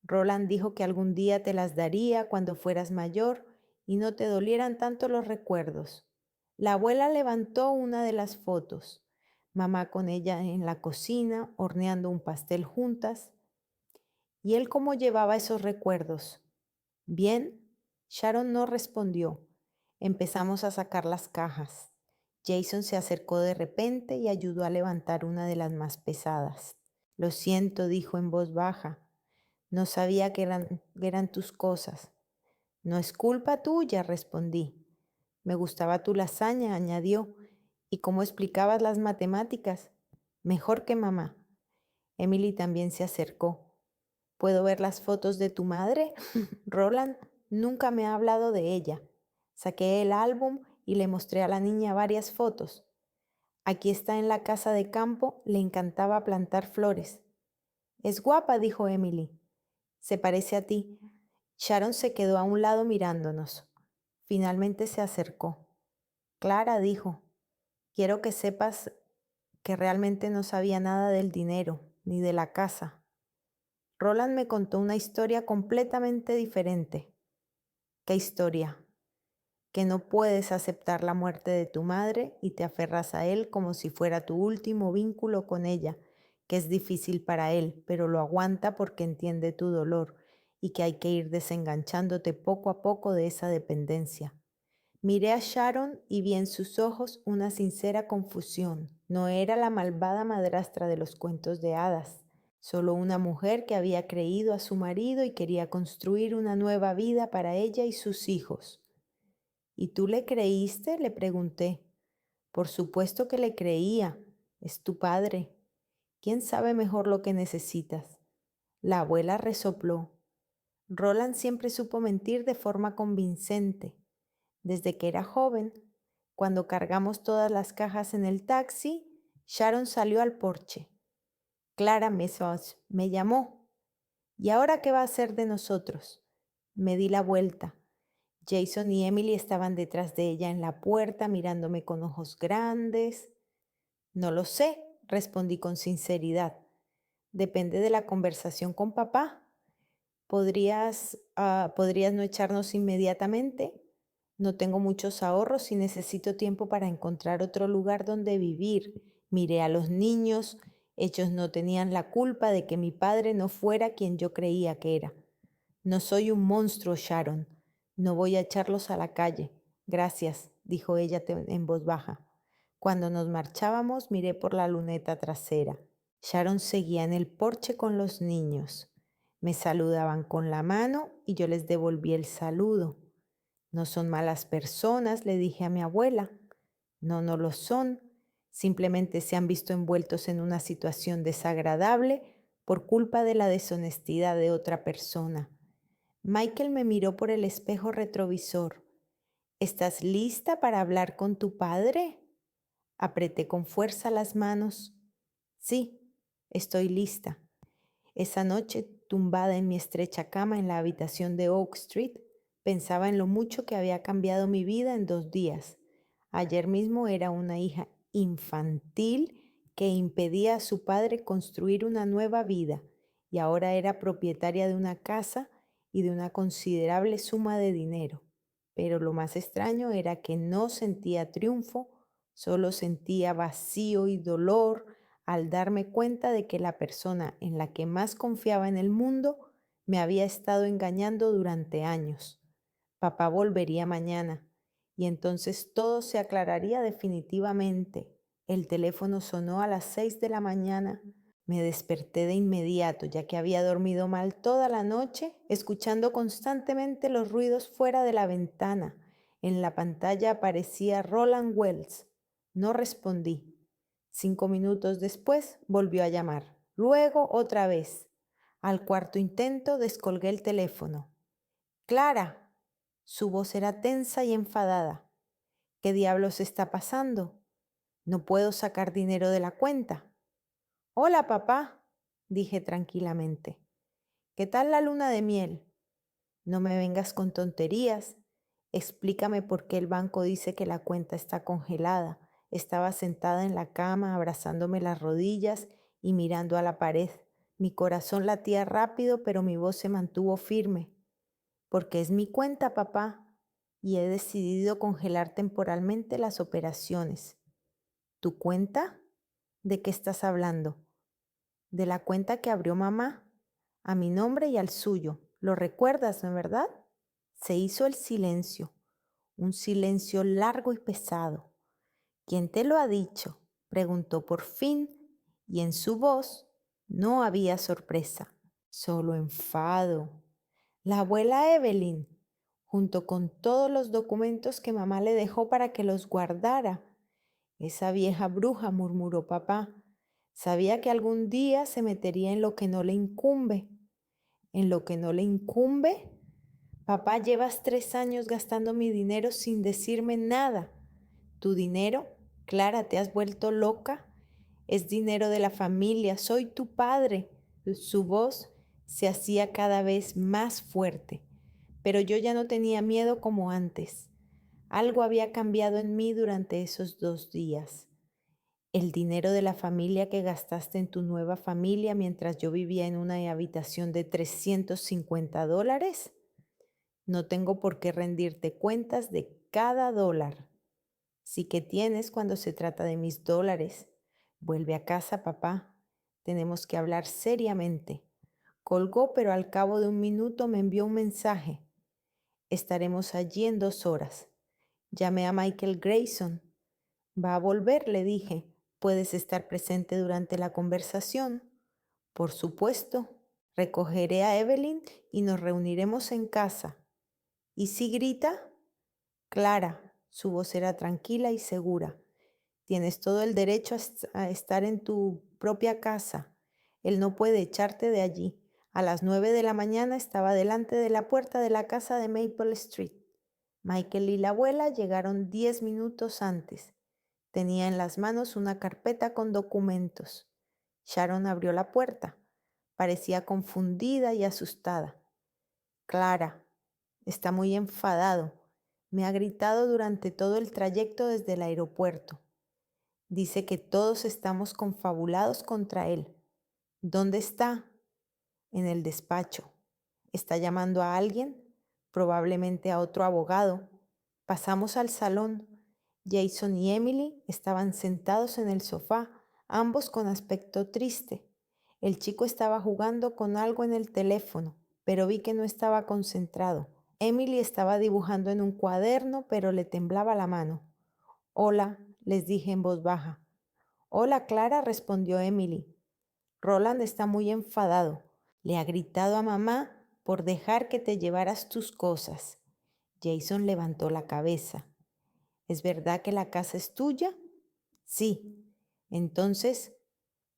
Roland dijo que algún día te las daría cuando fueras mayor y no te dolieran tanto los recuerdos. La abuela levantó una de las fotos, mamá con ella en la cocina, horneando un pastel juntas. ¿Y él cómo llevaba esos recuerdos? Bien, Sharon no respondió. Empezamos a sacar las cajas. Jason se acercó de repente y ayudó a levantar una de las más pesadas. Lo siento, dijo en voz baja. No sabía que eran tus cosas. No es culpa tuya, respondí. Me gustaba tu lasaña, añadió. ¿Y cómo explicabas las matemáticas? Mejor que mamá. Emily también se acercó. ¿Puedo ver las fotos de tu madre? Roland nunca me ha hablado de ella. Saqué el álbum y le mostré a la niña varias fotos. Aquí está en la casa de campo, le encantaba plantar flores. Es guapa, dijo Emily. Se parece a ti. Sharon se quedó a un lado mirándonos. Finalmente se acercó. Clara, dijo, quiero que sepas que realmente no sabía nada del dinero, ni de la casa. Roland me contó una historia completamente diferente. ¿Qué historia? Que no puedes aceptar la muerte de tu madre y te aferras a él como si fuera tu último vínculo con ella, que es difícil para él, pero lo aguanta porque entiende tu dolor y que hay que ir desenganchándote poco a poco de esa dependencia. Miré a Sharon y vi en sus ojos una sincera confusión. No era la malvada madrastra de los cuentos de hadas, solo una mujer que había creído a su marido y quería construir una nueva vida para ella y sus hijos. ¿Y tú le creíste?, le pregunté. Por supuesto que le creía. Es tu padre. ¿Quién sabe mejor lo que necesitas? La abuela resopló. Roland siempre supo mentir de forma convincente. Desde que era joven, cuando cargamos todas las cajas en el taxi, Sharon salió al porche. Clara me llamó. ¿Y ahora qué va a hacer de nosotros? Me di la vuelta. Jason y Emily estaban detrás de ella en la puerta, mirándome con ojos grandes. No lo sé, respondí con sinceridad. Depende de la conversación con papá. ¿Podrías no echarnos inmediatamente? No tengo muchos ahorros y necesito tiempo para encontrar otro lugar donde vivir. Miré a los niños. Ellos no tenían la culpa de que mi padre no fuera quien yo creía que era. No soy un monstruo, Sharon. No voy a echarlos a la calle. Gracias, dijo ella en voz baja. Cuando nos marchábamos, miré por la luneta trasera. Sharon seguía en el porche con los niños. Me saludaban con la mano y yo les devolví el saludo. No son malas personas, le dije a mi abuela. No, no lo son. Simplemente se han visto envueltos en una situación desagradable por culpa de la deshonestidad de otra persona. Michael me miró por el espejo retrovisor. ¿Estás lista para hablar con tu padre? Apreté con fuerza las manos. Sí, estoy lista. Esa noche, tumbada en mi estrecha cama en la habitación de Oak Street, pensaba en lo mucho que había cambiado mi vida en 2 días. Ayer mismo era una hija infantil que impedía a su padre construir una nueva vida y ahora era propietaria de una casa y de una considerable suma de dinero. Pero lo más extraño era que no sentía triunfo, solo sentía vacío y dolor al darme cuenta de que la persona en la que más confiaba en el mundo me había estado engañando durante años. Papá volvería mañana y entonces todo se aclararía definitivamente. El teléfono sonó a las 6 de la mañana. Me desperté de inmediato, ya que había dormido mal toda la noche, escuchando constantemente los ruidos fuera de la ventana. En la pantalla aparecía Roland Wells. No respondí. 5 minutos después volvió a llamar. Luego otra vez. Al cuarto intento descolgué el teléfono. Clara. Su voz era tensa y enfadada. ¿Qué diablos está pasando? No puedo sacar dinero de la cuenta. Hola, papá, dije tranquilamente. ¿Qué tal la luna de miel? No me vengas con tonterías. Explícame por qué el banco dice que la cuenta está congelada. Estaba sentada en la cama, abrazándome las rodillas y mirando a la pared. Mi corazón latía rápido, pero mi voz se mantuvo firme. Porque es mi cuenta, papá, y he decidido congelar temporalmente las operaciones. ¿Tu cuenta? ¿De qué estás hablando? De la cuenta que abrió mamá, a mi nombre y al suyo. ¿Lo recuerdas, no es verdad? Se hizo el silencio, un silencio largo y pesado. ¿Quién te lo ha dicho? Preguntó por fin, y en su voz no había sorpresa, solo enfado. La abuela Evelyn, junto con todos los documentos que mamá le dejó para que los guardara. Esa vieja bruja, murmuró papá. Sabía que algún día se metería en lo que no le incumbe. ¿En lo que no le incumbe? Papá, llevas 3 años gastando mi dinero sin decirme nada. ¿Tu dinero? Clara, ¿te has vuelto loca? Es dinero de la familia, soy tu padre. Su voz se hacía cada vez más fuerte, pero yo ya no tenía miedo como antes. Algo había cambiado en mí durante esos 2 días. El dinero de la familia que gastaste en tu nueva familia mientras yo vivía en una habitación de $350. No tengo por qué rendirte cuentas de cada dólar. Sí que tienes cuando se trata de mis dólares. Vuelve a casa, papá. Tenemos que hablar seriamente. Colgó, pero al cabo de un minuto me envió un mensaje. Estaremos allí en 2 horas. Llamé a Michael Grayson. Va a volver, le dije. ¿Puedes estar presente durante la conversación? Por supuesto. Recogeré a Evelyn y nos reuniremos en casa. ¿Y si grita? Clara, su voz era tranquila y segura. Tienes todo el derecho a estar en tu propia casa. Él no puede echarte de allí. A las 9 de la mañana estaba delante de la puerta de la casa de Maple Street. Michael y la abuela llegaron 10 minutos antes. Tenía en las manos una carpeta con documentos. Sharon abrió la puerta. Parecía confundida y asustada. Clara, Está muy enfadado. Me ha gritado durante todo el trayecto desde el aeropuerto. Dice que todos estamos confabulados contra él. ¿Dónde está? En el despacho. ¿Está llamando a alguien? Probablemente a otro abogado. Pasamos al salón. Jason y Emily estaban sentados en el sofá, ambos con aspecto triste. El chico estaba jugando con algo en el teléfono, pero vi que no estaba concentrado. Emily estaba dibujando en un cuaderno, pero le temblaba la mano. Hola, les dije en voz baja. Hola, Clara, respondió Emily. Roland está muy enfadado. Le ha gritado a mamá por dejar que te llevaras tus cosas. Jason levantó la cabeza. ¿Es verdad que la casa es tuya? Sí. Entonces,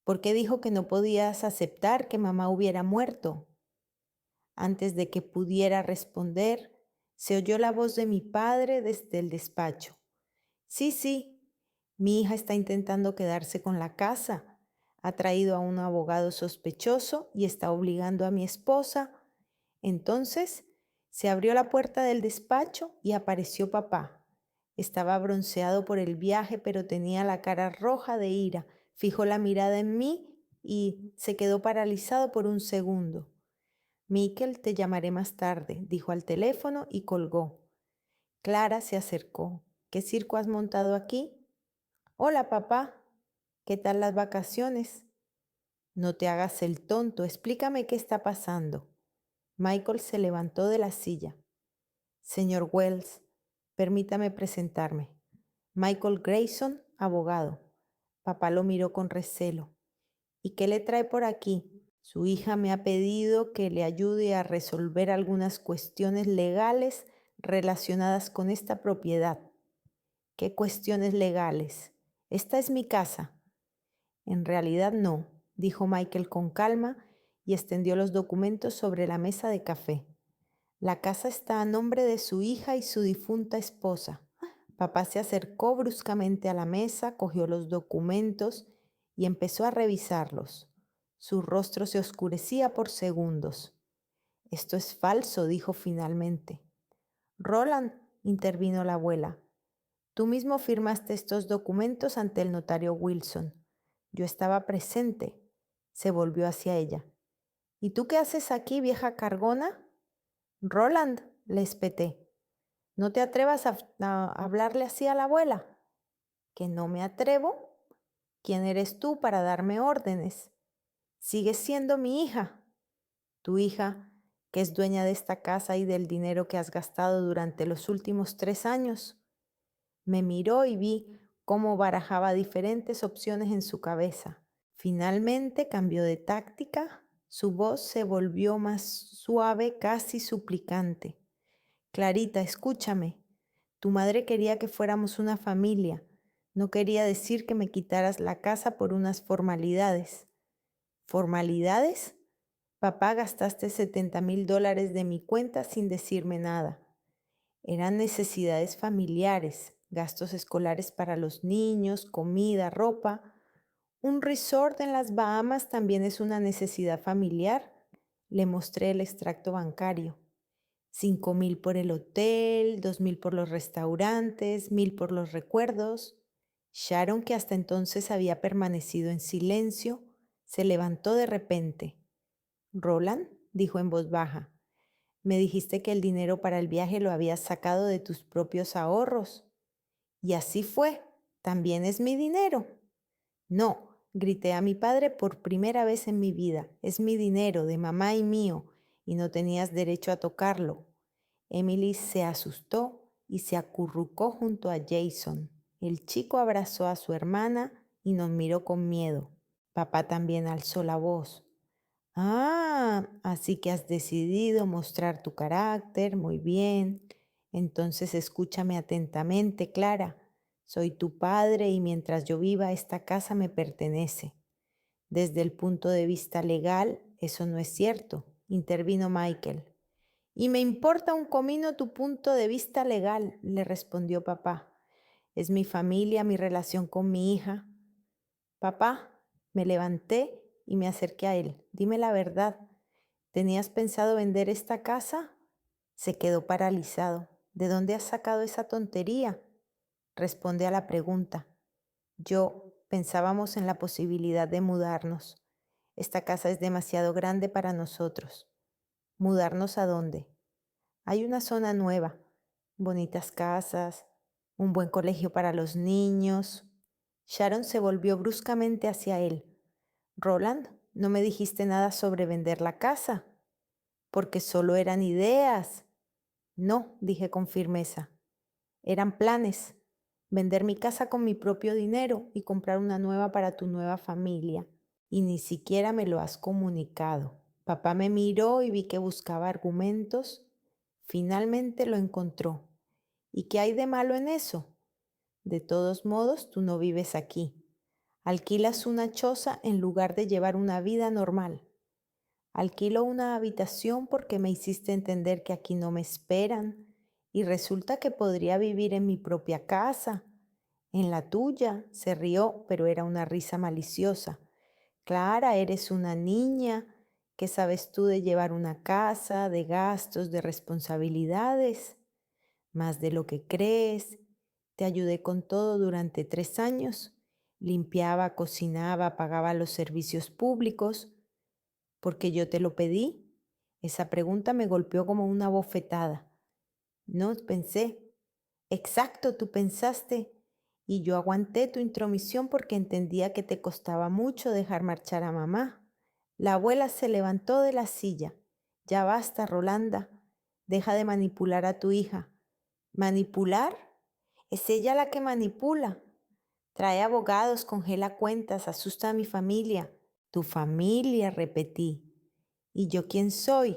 ¿por qué dijo que no podías aceptar que mamá hubiera muerto? Antes de que pudiera responder, se oyó la voz de mi padre desde el despacho. Sí, sí, mi hija está intentando quedarse con la casa. Ha traído a un abogado sospechoso y está obligando a mi esposa. Entonces se abrió la puerta del despacho y apareció papá. Estaba bronceado por el viaje, pero tenía la cara roja de ira. Fijó la mirada en mí y se quedó paralizado por un segundo. Michael, te llamaré más tarde, dijo al teléfono y colgó. Clara se acercó. ¿Qué circo has montado aquí? Hola, papá. ¿Qué tal las vacaciones? No te hagas el tonto, explícame qué está pasando. Michael se levantó de la silla. Señor Wells, permítame presentarme. Michael Grayson, abogado. Papá lo miró con recelo. ¿Y qué le trae por aquí? Su hija me ha pedido que le ayude a resolver algunas cuestiones legales relacionadas con esta propiedad. ¿Qué cuestiones legales? Esta es mi casa. En realidad no, dijo Michael con calma y extendió los documentos sobre la mesa de café. La casa está a nombre de su hija y su difunta esposa. Papá se acercó bruscamente a la mesa, cogió los documentos y empezó a revisarlos. Su rostro se oscurecía por segundos. Esto es falso, dijo finalmente. Roland, intervino la abuela, tú mismo firmaste estos documentos ante el notario Wilson. Yo estaba presente. Se volvió hacia ella. ¿Y tú qué haces aquí, vieja cargona? Roland, le espeté. ¿No te atrevas a hablarle así a la abuela? ¿Que no me atrevo? ¿Quién eres tú para darme órdenes? Sigues siendo mi hija. Tu hija, que es dueña de esta casa y del dinero que has gastado durante los últimos 3 años. Me miró y vi cómo barajaba diferentes opciones en su cabeza. Finalmente cambió de táctica, su voz se volvió más suave, casi suplicante. Clarita, escúchame. Tu madre quería que fuéramos una familia. No quería decir que me quitaras la casa por unas formalidades. ¿Formalidades? Papá, gastaste $70,000 de mi cuenta sin decirme nada. Eran necesidades familiares, gastos escolares para los niños, comida, ropa. Un resort en las Bahamas también es una necesidad familiar. Le mostré el extracto bancario. 5,000 por el hotel, 2,000 por los restaurantes, 1,000 por los recuerdos. Sharon, que hasta entonces había permanecido en silencio, se levantó de repente. Roland, dijo en voz baja, me dijiste que el dinero para el viaje lo habías sacado de tus propios ahorros. Y así fue. ¿También es mi dinero? No, grité a mi padre por primera vez en mi vida. Es mi dinero, de mamá y mío, y no tenías derecho a tocarlo. Emily se asustó y se acurrucó junto a Jason. El chico abrazó a su hermana y nos miró con miedo. Papá también alzó la voz. Ah, así que has decidido mostrar tu carácter, muy bien. Entonces escúchame atentamente, Clara. Soy tu padre y mientras yo viva esta casa me pertenece. Desde el punto de vista legal, eso no es cierto, intervino Michael. Y me importa un comino tu punto de vista legal, le respondió papá. Es mi familia, mi relación con mi hija. Papá, me levanté y me acerqué a él. Dime la verdad. ¿Tenías pensado vender esta casa? Se quedó paralizado. ¿De dónde has sacado esa tontería? Responde a la pregunta. Pensábamos en la posibilidad de mudarnos. Esta casa es demasiado grande para nosotros. ¿Mudarnos a dónde? Hay una zona nueva, bonitas casas, un buen colegio para los niños. Sharon se volvió bruscamente hacia él. Roland, no me dijiste nada sobre vender la casa, porque solo eran ideas. No, dije con firmeza. Eran planes. Vender mi casa con mi propio dinero y comprar una nueva para tu nueva familia. Y ni siquiera me lo has comunicado. Papá me miró y vi que buscaba argumentos. Finalmente lo encontró. ¿Y qué hay de malo en eso? De todos modos, tú no vives aquí. Alquilas una choza en lugar de llevar una vida normal. Alquilo una habitación porque me hiciste entender que aquí no me esperan y resulta que podría vivir en mi propia casa. En la tuya, se rió, pero era una risa maliciosa. Clara, eres una niña. ¿Qué sabes tú de llevar una casa, de gastos, de responsabilidades? Más de lo que crees. Te ayudé con todo durante 3 años. Limpiaba, cocinaba, pagaba los servicios públicos. ¿Porque yo te lo pedí? Esa pregunta me golpeó como una bofetada. No, pensé. Exacto, tú pensaste. Y yo aguanté tu intromisión porque entendía que te costaba mucho dejar marchar a mamá. La abuela se levantó de la silla. Ya basta, Rolanda. Deja de manipular a tu hija. ¿Manipular? Es ella la que manipula. Trae abogados, congela cuentas, asusta a mi familia. Tu familia, repetí. ¿Y yo quién soy?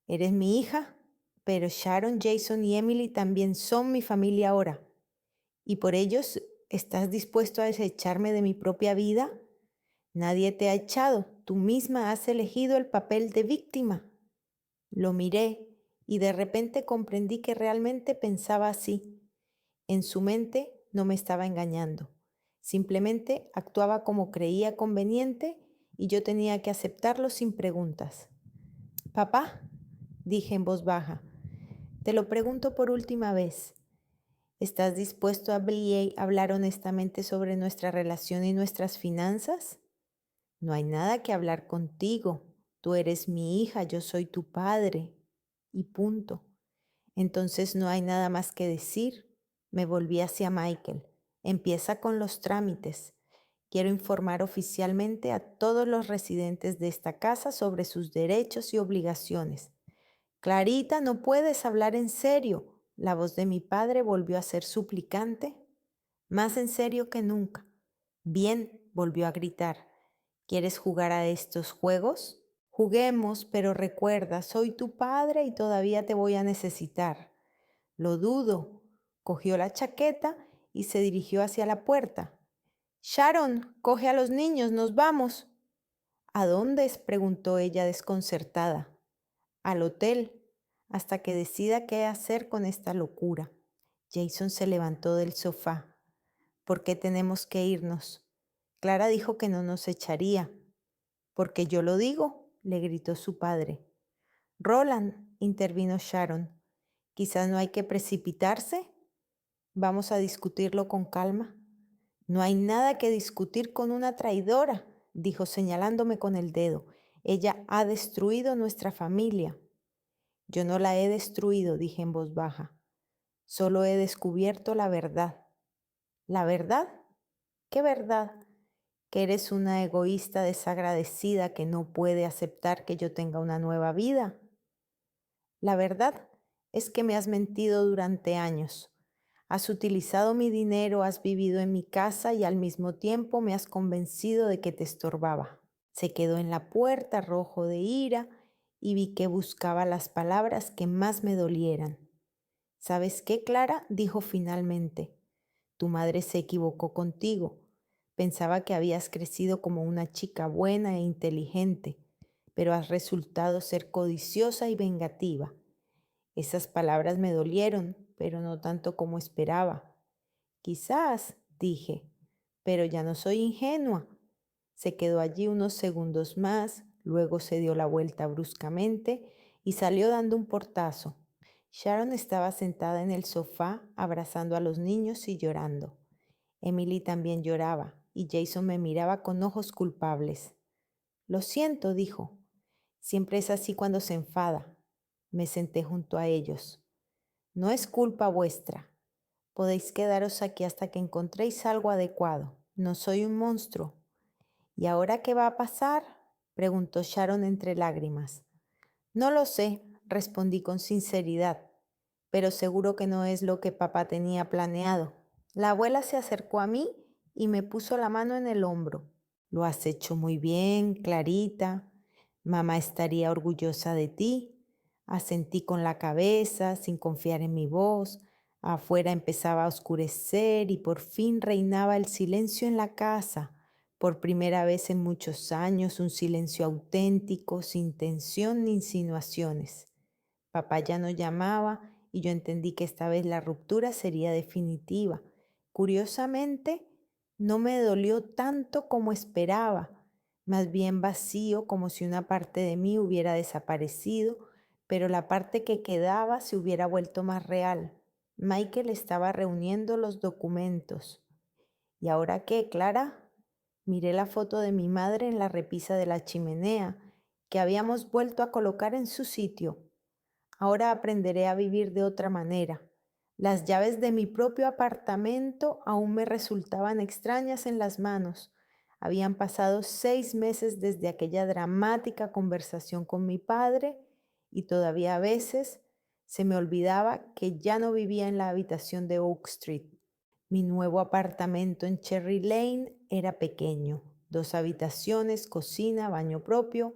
Eres mi hija, pero Sharon, Jason y Emily también son mi familia ahora. ¿Y por ellos estás dispuesto a desecharme de mi propia vida? Nadie te ha echado, tú misma has elegido el papel de víctima. Lo miré y de repente comprendí que realmente pensaba así. En su mente no me estaba engañando. Simplemente actuaba como creía conveniente y yo tenía que aceptarlo sin preguntas. Papá, dije en voz baja, te lo pregunto por última vez. ¿Estás dispuesto a hablar honestamente sobre nuestra relación y nuestras finanzas? No hay nada que hablar contigo. Tú eres mi hija, yo soy tu padre. Y punto. Entonces no hay nada más que decir. Me volví hacia Michael. Empieza con los trámites. Quiero informar oficialmente a todos los residentes de esta casa sobre sus derechos y obligaciones. Clarita, no puedes hablar en serio. La voz de mi padre volvió a ser suplicante, más en serio que nunca. Bien, volvió a gritar. ¿Quieres jugar a estos juegos? Juguemos, pero recuerda, soy tu padre y todavía te voy a necesitar. Lo dudo. Cogió la chaqueta y se dirigió hacia la puerta. Sharon, coge a los niños, nos vamos. ¿A dónde? Preguntó ella desconcertada. Al hotel, hasta que decida qué hacer con esta locura. Jason se levantó del sofá. ¿Por qué tenemos que irnos? Clara dijo que no nos echaría. Porque yo lo digo, le gritó su padre. Roland, intervino Sharon, quizás no hay que precipitarse. Vamos a discutirlo con calma. No hay nada que discutir con una traidora, dijo señalándome con el dedo. Ella ha destruido nuestra familia. Yo no la he destruido, dije en voz baja. Solo he descubierto la verdad. ¿La verdad? ¿Qué verdad? Que eres una egoísta desagradecida que no puede aceptar que yo tenga una nueva vida. La verdad es que me has mentido durante años. Has utilizado mi dinero, has vivido en mi casa y al mismo tiempo me has convencido de que te estorbaba. Se quedó en la puerta rojo de ira y vi que buscaba las palabras que más me dolieran. ¿Sabes qué, Clara? Dijo finalmente. Tu madre se equivocó contigo. Pensaba que habías crecido como una chica buena e inteligente, pero has resultado ser codiciosa y vengativa. Esas palabras me dolieron, pero no tanto como esperaba. Quizás, dije, pero ya no soy ingenua. Se quedó allí unos segundos más, luego se dio la vuelta bruscamente y salió dando un portazo. Sharon estaba sentada en el sofá, abrazando a los niños y llorando. Emily también lloraba, y Jason me miraba con ojos culpables. Lo siento, dijo. Siempre es así cuando se enfada. Me senté junto a ellos. No es culpa vuestra. Podéis quedaros aquí hasta que encontréis algo adecuado. No soy un monstruo. ¿Y ahora qué va a pasar? Preguntó Sharon entre lágrimas. No lo sé, respondí con sinceridad, pero seguro que no es lo que papá tenía planeado. La abuela se acercó a mí y me puso la mano en el hombro. Lo has hecho muy bien, Clarita. Mamá estaría orgullosa de ti. Asentí con la cabeza, sin confiar en mi voz. Afuera empezaba a oscurecer y por fin reinaba el silencio en la casa. Por primera vez en muchos años, un silencio auténtico, sin tensión ni insinuaciones. Papá ya no llamaba y yo entendí que esta vez la ruptura sería definitiva. Curiosamente, no me dolió tanto como esperaba, más bien vacío, como si una parte de mí hubiera desaparecido, pero la parte que quedaba se hubiera vuelto más real. Michael estaba reuniendo los documentos. ¿Y ahora qué, Clara? Miré la foto de mi madre en la repisa de la chimenea, que habíamos vuelto a colocar en su sitio. Ahora aprenderé a vivir de otra manera. Las llaves de mi propio apartamento aún me resultaban extrañas en las manos. Habían pasado 6 meses desde aquella dramática conversación con mi padre y todavía a veces se me olvidaba que ya no vivía en la habitación de Oak Street. Mi nuevo apartamento en Cherry Lane era pequeño, 2 habitaciones, cocina, baño propio,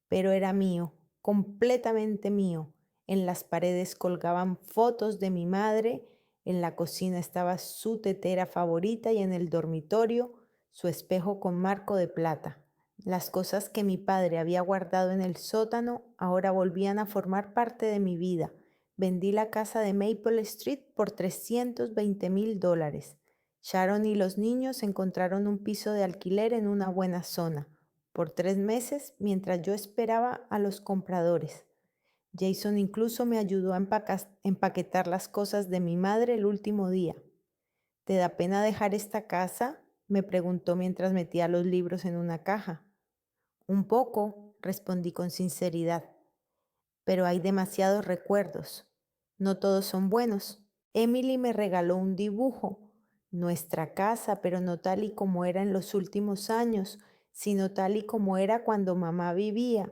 pero era mío, completamente mío. En las paredes colgaban fotos de mi madre, en la cocina estaba su tetera favorita y en el dormitorio su espejo con marco de plata. Las cosas que mi padre había guardado en el sótano ahora volvían a formar parte de mi vida. Vendí la casa de Maple Street por $320,000. Sharon y los niños encontraron un piso de alquiler en una buena zona, por 3 meses mientras yo esperaba a los compradores. Jason incluso me ayudó a empaquetar las cosas de mi madre el último día. ¿Te da pena dejar esta casa?, me preguntó mientras metía los libros en una caja. Un poco, respondí con sinceridad, pero hay demasiados recuerdos. No todos son buenos. Emily me regaló un dibujo, nuestra casa, pero no tal y como era en los últimos años, sino tal y como era cuando mamá vivía,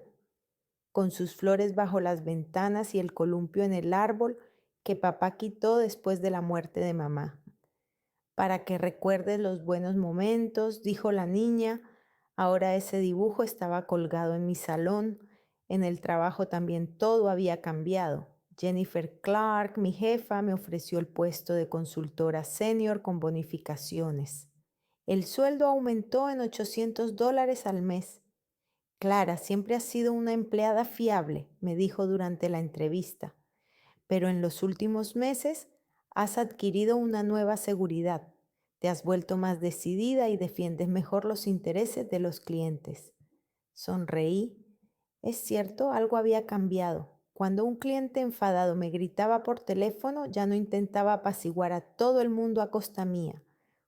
con sus flores bajo las ventanas y el columpio en el árbol que papá quitó después de la muerte de mamá. Para que recuerdes los buenos momentos, dijo la niña. Ahora ese dibujo estaba colgado en mi salón. En el trabajo también todo había cambiado. Jennifer Clark, mi jefa, me ofreció el puesto de consultora senior con bonificaciones. El sueldo aumentó en $800 al mes. Clara, siempre has sido una empleada fiable, me dijo durante la entrevista, pero en los últimos meses has adquirido una nueva seguridad. Te has vuelto más decidida y defiendes mejor los intereses de los clientes. Sonreí. Es cierto, algo había cambiado. Cuando un cliente enfadado me gritaba por teléfono, ya no intentaba apaciguar a todo el mundo a costa mía.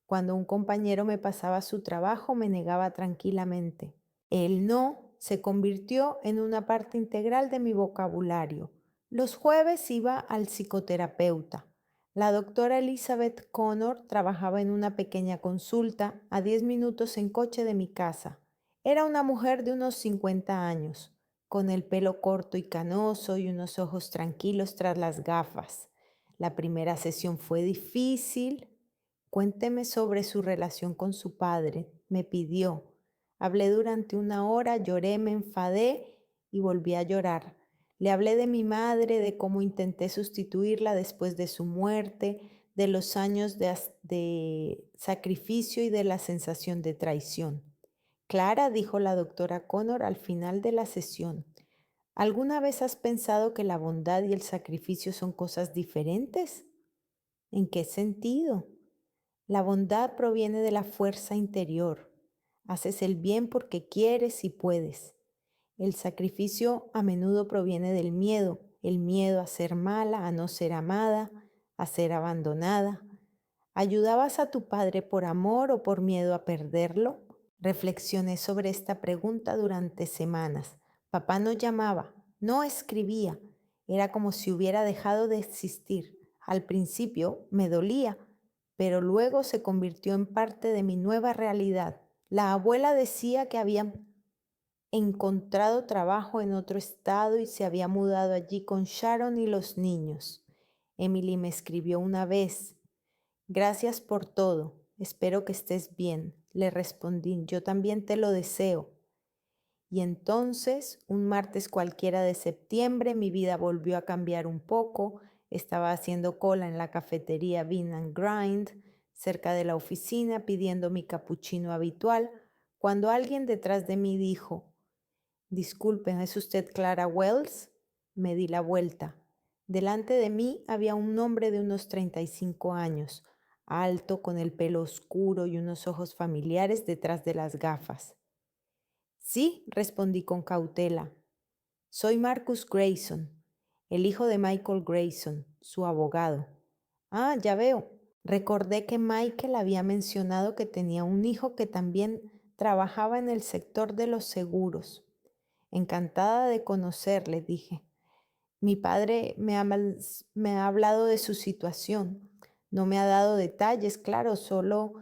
Cuando un compañero me pasaba su trabajo, me negaba tranquilamente. El no se convirtió en una parte integral de mi vocabulario. Los jueves iba al psicoterapeuta. La doctora Elizabeth Connor trabajaba en una pequeña consulta a 10 minutos en coche de mi casa. Era una mujer de unos 50 años, con el pelo corto y canoso y unos ojos tranquilos tras las gafas. La primera sesión fue difícil. Cuénteme sobre su relación con su padre, me pidió. Hablé durante una hora, lloré, me enfadé y volví a llorar. Le hablé de mi madre, de cómo intenté sustituirla después de su muerte, de los años de sacrificio y de la sensación de traición. Clara, dijo la doctora Connor al final de la sesión, ¿alguna vez has pensado que la bondad y el sacrificio son cosas diferentes? ¿En qué sentido? La bondad proviene de la fuerza interior. Haces el bien porque quieres y puedes. El sacrificio a menudo proviene del miedo, el miedo a ser mala, a no ser amada, a ser abandonada. ¿Ayudabas a tu padre por amor o por miedo a perderlo? Reflexioné sobre esta pregunta durante semanas. Papá no llamaba, no escribía. Era como si hubiera dejado de existir. Al principio me dolía, pero luego se convirtió en parte de mi nueva realidad. La abuela decía que había encontrado trabajo en otro estado y se había mudado allí con Sharon y los niños. Emily me escribió una vez: gracias por todo. Espero que estés bien. Le respondí, yo también te lo deseo. Y entonces, un martes cualquiera de septiembre, mi vida volvió a cambiar un poco. Estaba haciendo cola en la cafetería Bean and Grind, cerca de la oficina, pidiendo mi capuchino habitual, cuando alguien detrás de mí dijo: disculpen, ¿es usted Clara Wells? Me di la vuelta. Delante de mí había un hombre de unos 35 años, alto, con el pelo oscuro y unos ojos familiares detrás de las gafas. Sí, respondí con cautela. Soy Marcus Grayson, el hijo de Michael Grayson, su abogado. Ah, ya veo. Recordé que Michael había mencionado que tenía un hijo que también trabajaba en el sector de los seguros. Encantada de conocerle, dije. Mi padre me ha hablado de su situación. No me ha dado detalles, claro, solo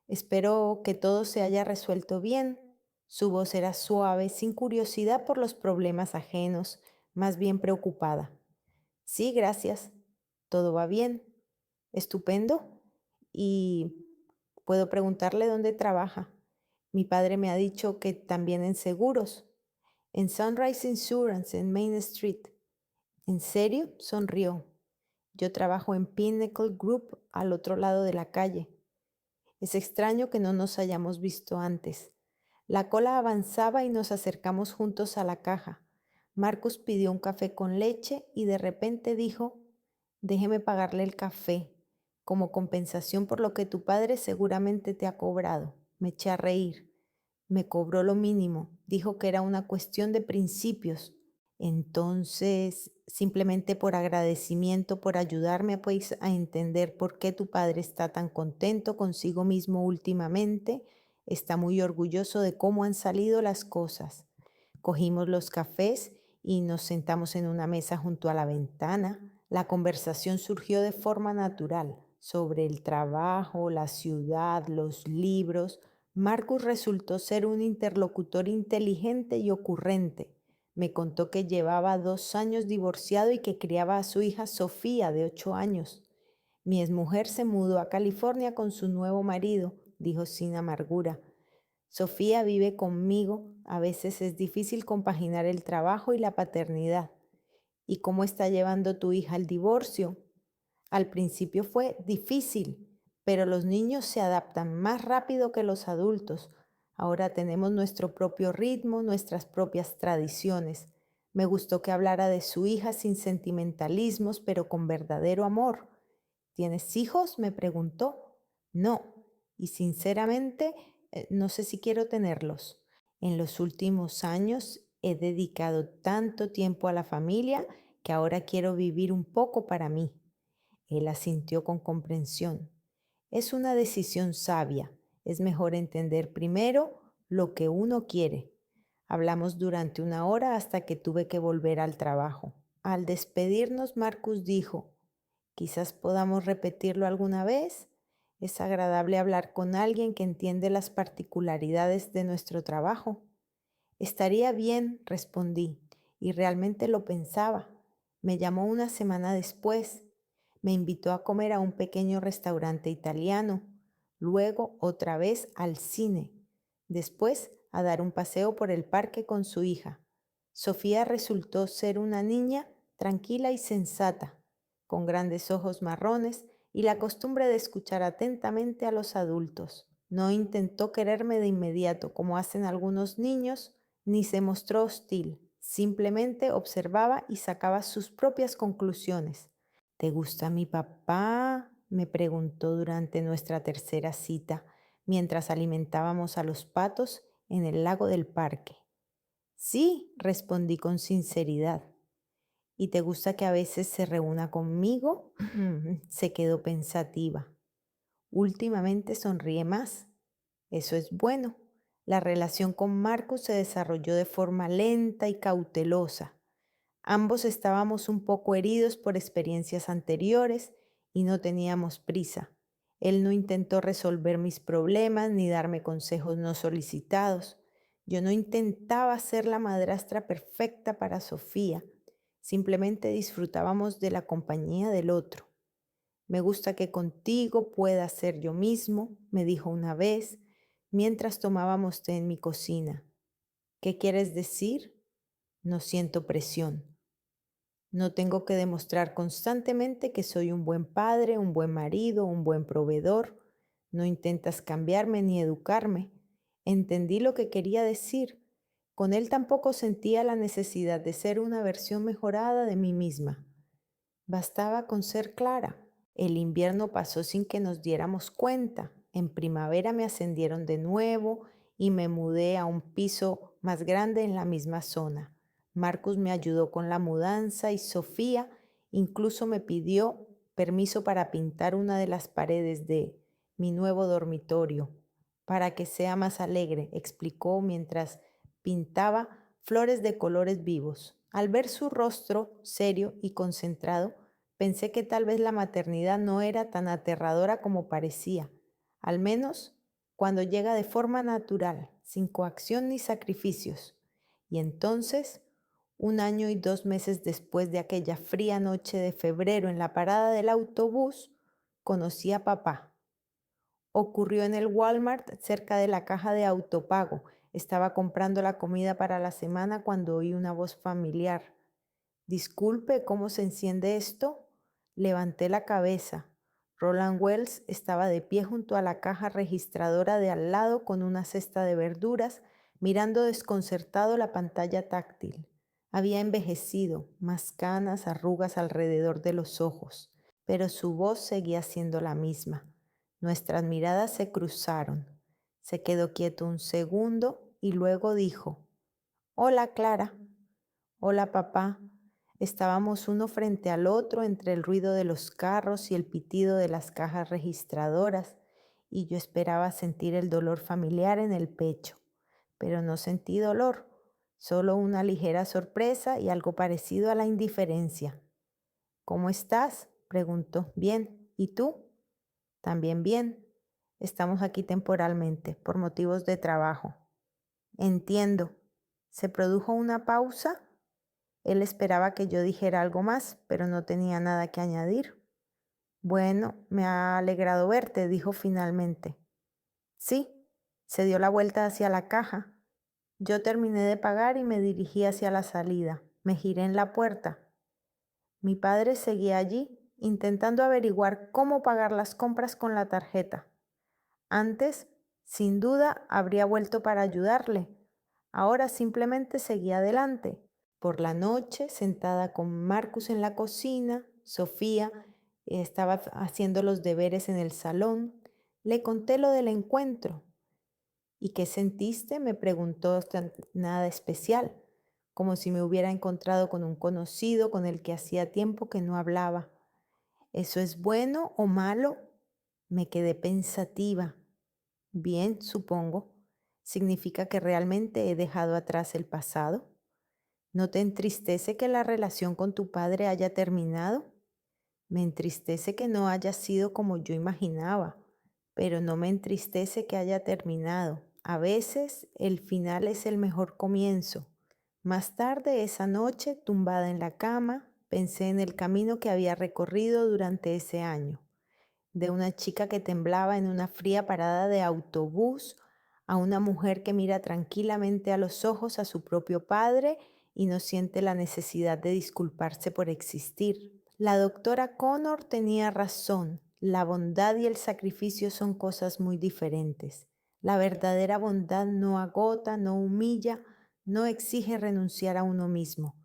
espero que todo se haya resuelto bien. Su voz era suave, sin curiosidad por los problemas ajenos, más bien preocupada. Sí, gracias. Todo va bien. Estupendo. Y puedo preguntarle dónde trabaja. Mi padre me ha dicho que también en seguros, en Sunrise Insurance, en Main Street. ¿En serio? Sonrió. Yo trabajo en Pinnacle Group, al otro lado de la calle. Es extraño que no nos hayamos visto antes. La cola avanzaba y nos acercamos juntos a la caja. Marcus pidió un café con leche y de repente dijo: déjeme pagarle el café, como compensación por lo que tu padre seguramente te ha cobrado. Me eché a reír. Me cobró lo mínimo. Dijo que era una cuestión de principios. Entonces, simplemente por agradecimiento, por ayudarme pues a entender por qué tu padre está tan contento consigo mismo últimamente, está muy orgulloso de cómo han salido las cosas. Cogimos los cafés y nos sentamos en una mesa junto a la ventana. La conversación surgió de forma natural sobre el trabajo, la ciudad, los libros. Marcus resultó ser un interlocutor inteligente y ocurrente. Me contó que llevaba 2 años divorciado y que criaba a su hija Sofía, de 8 años. Mi exmujer se mudó a California con su nuevo marido, dijo sin amargura. Sofía vive conmigo. A veces es difícil compaginar el trabajo y la paternidad. ¿Y cómo está llevando tu hija el divorcio? Al principio fue difícil, pero los niños se adaptan más rápido que los adultos. Ahora tenemos nuestro propio ritmo, nuestras propias tradiciones. Me gustó que hablara de su hija sin sentimentalismos, pero con verdadero amor. ¿Tienes hijos?, me preguntó. No, y sinceramente no sé si quiero tenerlos. En los últimos años he dedicado tanto tiempo a la familia que ahora quiero vivir un poco para mí. Él asintió con comprensión. Es una decisión sabia. Es mejor entender primero lo que uno quiere. Hablamos durante 1 hora hasta que tuve que volver al trabajo. Al despedirnos, Marcus dijo: quizás podamos repetirlo alguna vez. Es agradable hablar con alguien que entiende las particularidades de nuestro trabajo. Estaría bien, respondí, y realmente lo pensaba. Me llamó una semana después. Me invitó a comer a un pequeño restaurante italiano, luego otra vez al cine, después a dar un paseo por el parque con su hija. Sofía resultó ser una niña tranquila y sensata, con grandes ojos marrones y la costumbre de escuchar atentamente a los adultos. No intentó quererme de inmediato, como hacen algunos niños, ni se mostró hostil. Simplemente observaba y sacaba sus propias conclusiones. ¿Te gusta mi papá?, me preguntó durante nuestra tercera cita, mientras alimentábamos a los patos en el lago del parque. Sí, respondí con sinceridad. ¿Y te gusta que a veces se reúna conmigo? Se quedó pensativa. Últimamente sonríe más. Eso es bueno. La relación con Marcus se desarrolló de forma lenta y cautelosa. Ambos estábamos un poco heridos por experiencias anteriores y no teníamos prisa. Él no intentó resolver mis problemas ni darme consejos no solicitados. Yo no intentaba ser la madrastra perfecta para Sofía. Simplemente disfrutábamos de la compañía del otro. Me gusta que contigo pueda ser yo mismo, me dijo una vez, mientras tomábamos té en mi cocina. ¿Qué quieres decir? No siento presión. No tengo que demostrar constantemente que soy un buen padre, un buen marido, un buen proveedor. No intentas cambiarme ni educarme. Entendí lo que quería decir. Con él tampoco sentía la necesidad de ser una versión mejorada de mí misma. Bastaba con ser clara. El invierno pasó sin que nos diéramos cuenta. En primavera me ascendieron de nuevo y me mudé a un piso más grande en la misma zona. Marcus me ayudó con la mudanza y Sofía incluso me pidió permiso para pintar una de las paredes de mi nuevo dormitorio para que sea más alegre, explicó mientras pintaba flores de colores vivos. Al ver su rostro serio y concentrado, pensé que tal vez la maternidad no era tan aterradora como parecía, al menos cuando llega de forma natural, sin coacción ni sacrificios. Y entonces, 1 año y 2 meses después de aquella fría noche de febrero en la parada del autobús, conocí a papá. Ocurrió en el Walmart cerca de la caja de autopago. Estaba comprando la comida para la semana cuando oí una voz familiar. Disculpe, ¿cómo se enciende esto? Levanté la cabeza. Roland Wells estaba de pie junto a la caja registradora de al lado con una cesta de verduras, mirando desconcertado la pantalla táctil. Había envejecido, más canas, arrugas alrededor de los ojos, pero su voz seguía siendo la misma. Nuestras miradas se cruzaron. Se quedó quieto un segundo y luego dijo: «Hola, Clara». «Hola, papá». Estábamos uno frente al otro entre el ruido de los carros y el pitido de las cajas registradoras, y yo esperaba sentir el dolor familiar en el pecho, pero no sentí dolor, solo una ligera sorpresa y algo parecido a la indiferencia. «¿Cómo estás?», preguntó. «Bien. ¿Y tú?». «También bien. Estamos aquí temporalmente, por motivos de trabajo». «Entiendo». Se produjo una pausa. Él esperaba que yo dijera algo más, pero no tenía nada que añadir. «Bueno, me ha alegrado verte», dijo finalmente. «Sí». Se dio la vuelta hacia la caja. Yo terminé de pagar y me dirigí hacia la salida. Me giré en la puerta. Mi padre seguía allí, intentando averiguar cómo pagar las compras con la tarjeta. Antes, sin duda, habría vuelto para ayudarle. Ahora simplemente seguía adelante. Por la noche, sentada con Marcus en la cocina, Sofía estaba haciendo los deberes en el salón. Le conté lo del encuentro. «¿Y qué sentiste?», me preguntó, nada especial, como si me hubiera encontrado con un conocido con el que hacía tiempo que no hablaba. «¿Eso es bueno o malo?». Me quedé pensativa. «Bien, supongo. ¿Significa que realmente he dejado atrás el pasado?». «¿No te entristece que la relación con tu padre haya terminado?». «Me entristece que no haya sido como yo imaginaba, pero no me entristece que haya terminado. A veces el final es el mejor comienzo». Más tarde esa noche, tumbada en la cama, pensé en el camino que había recorrido durante ese año, de una chica que temblaba en una fría parada de autobús a una mujer que mira tranquilamente a los ojos a su propio padre y no siente la necesidad de disculparse por existir. La doctora Connor tenía razón. La bondad y el sacrificio son cosas muy diferentes. La verdadera bondad no agota, no humilla, no exige renunciar a uno mismo.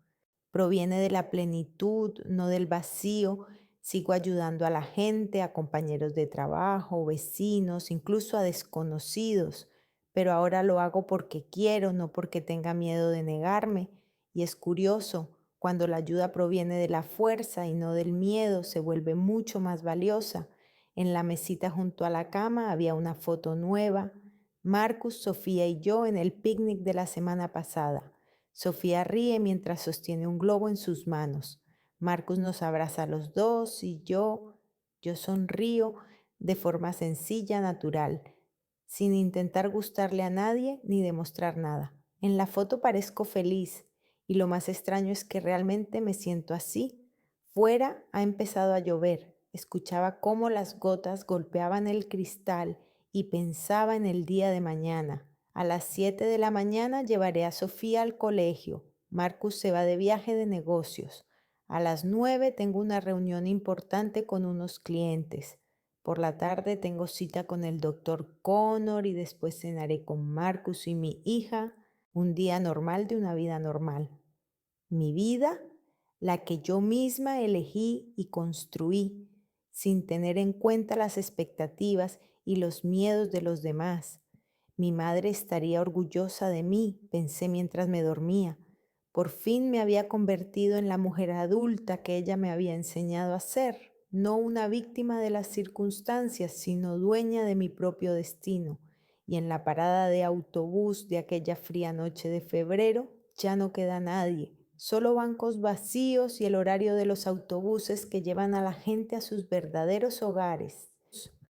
Proviene de la plenitud, no del vacío. Sigo ayudando a la gente, a compañeros de trabajo, vecinos, incluso a desconocidos, pero ahora lo hago porque quiero, no porque tenga miedo de negarme. Y es curioso, Cuando la ayuda proviene de la fuerza y no del miedo, se vuelve mucho más valiosa. En la mesita junto a la cama había una foto nueva. Marcus, Sofía y yo en el picnic de la semana pasada. Sofía ríe mientras sostiene un globo en sus manos. Marcus nos abraza a los dos y yo sonrío de forma sencilla, natural, sin intentar gustarle a nadie ni demostrar nada. En la foto parezco feliz y lo más extraño es que realmente me siento así. Fuera ha empezado a llover. Escuchaba cómo las gotas golpeaban el cristal y pensaba en el día de mañana. A las 7 de la mañana llevaré a Sofía al colegio. Marcus se va de viaje de negocios. A las 9 tengo una reunión importante con unos clientes. Por la tarde tengo cita con el doctor Connor y después cenaré con Marcus y mi hija. Un día normal de una vida normal. Mi vida, la que yo misma elegí y construí, sin tener en cuenta las expectativas y los miedos de los demás. Mi madre estaría orgullosa de mí, pensé mientras me dormía. Por fin me había convertido en la mujer adulta que ella me había enseñado a ser, no una víctima de las circunstancias, sino dueña de mi propio destino. Y en la parada de autobús de aquella fría noche de febrero ya no queda nadie, solo bancos vacíos y el horario de los autobuses que llevan a la gente a sus verdaderos hogares.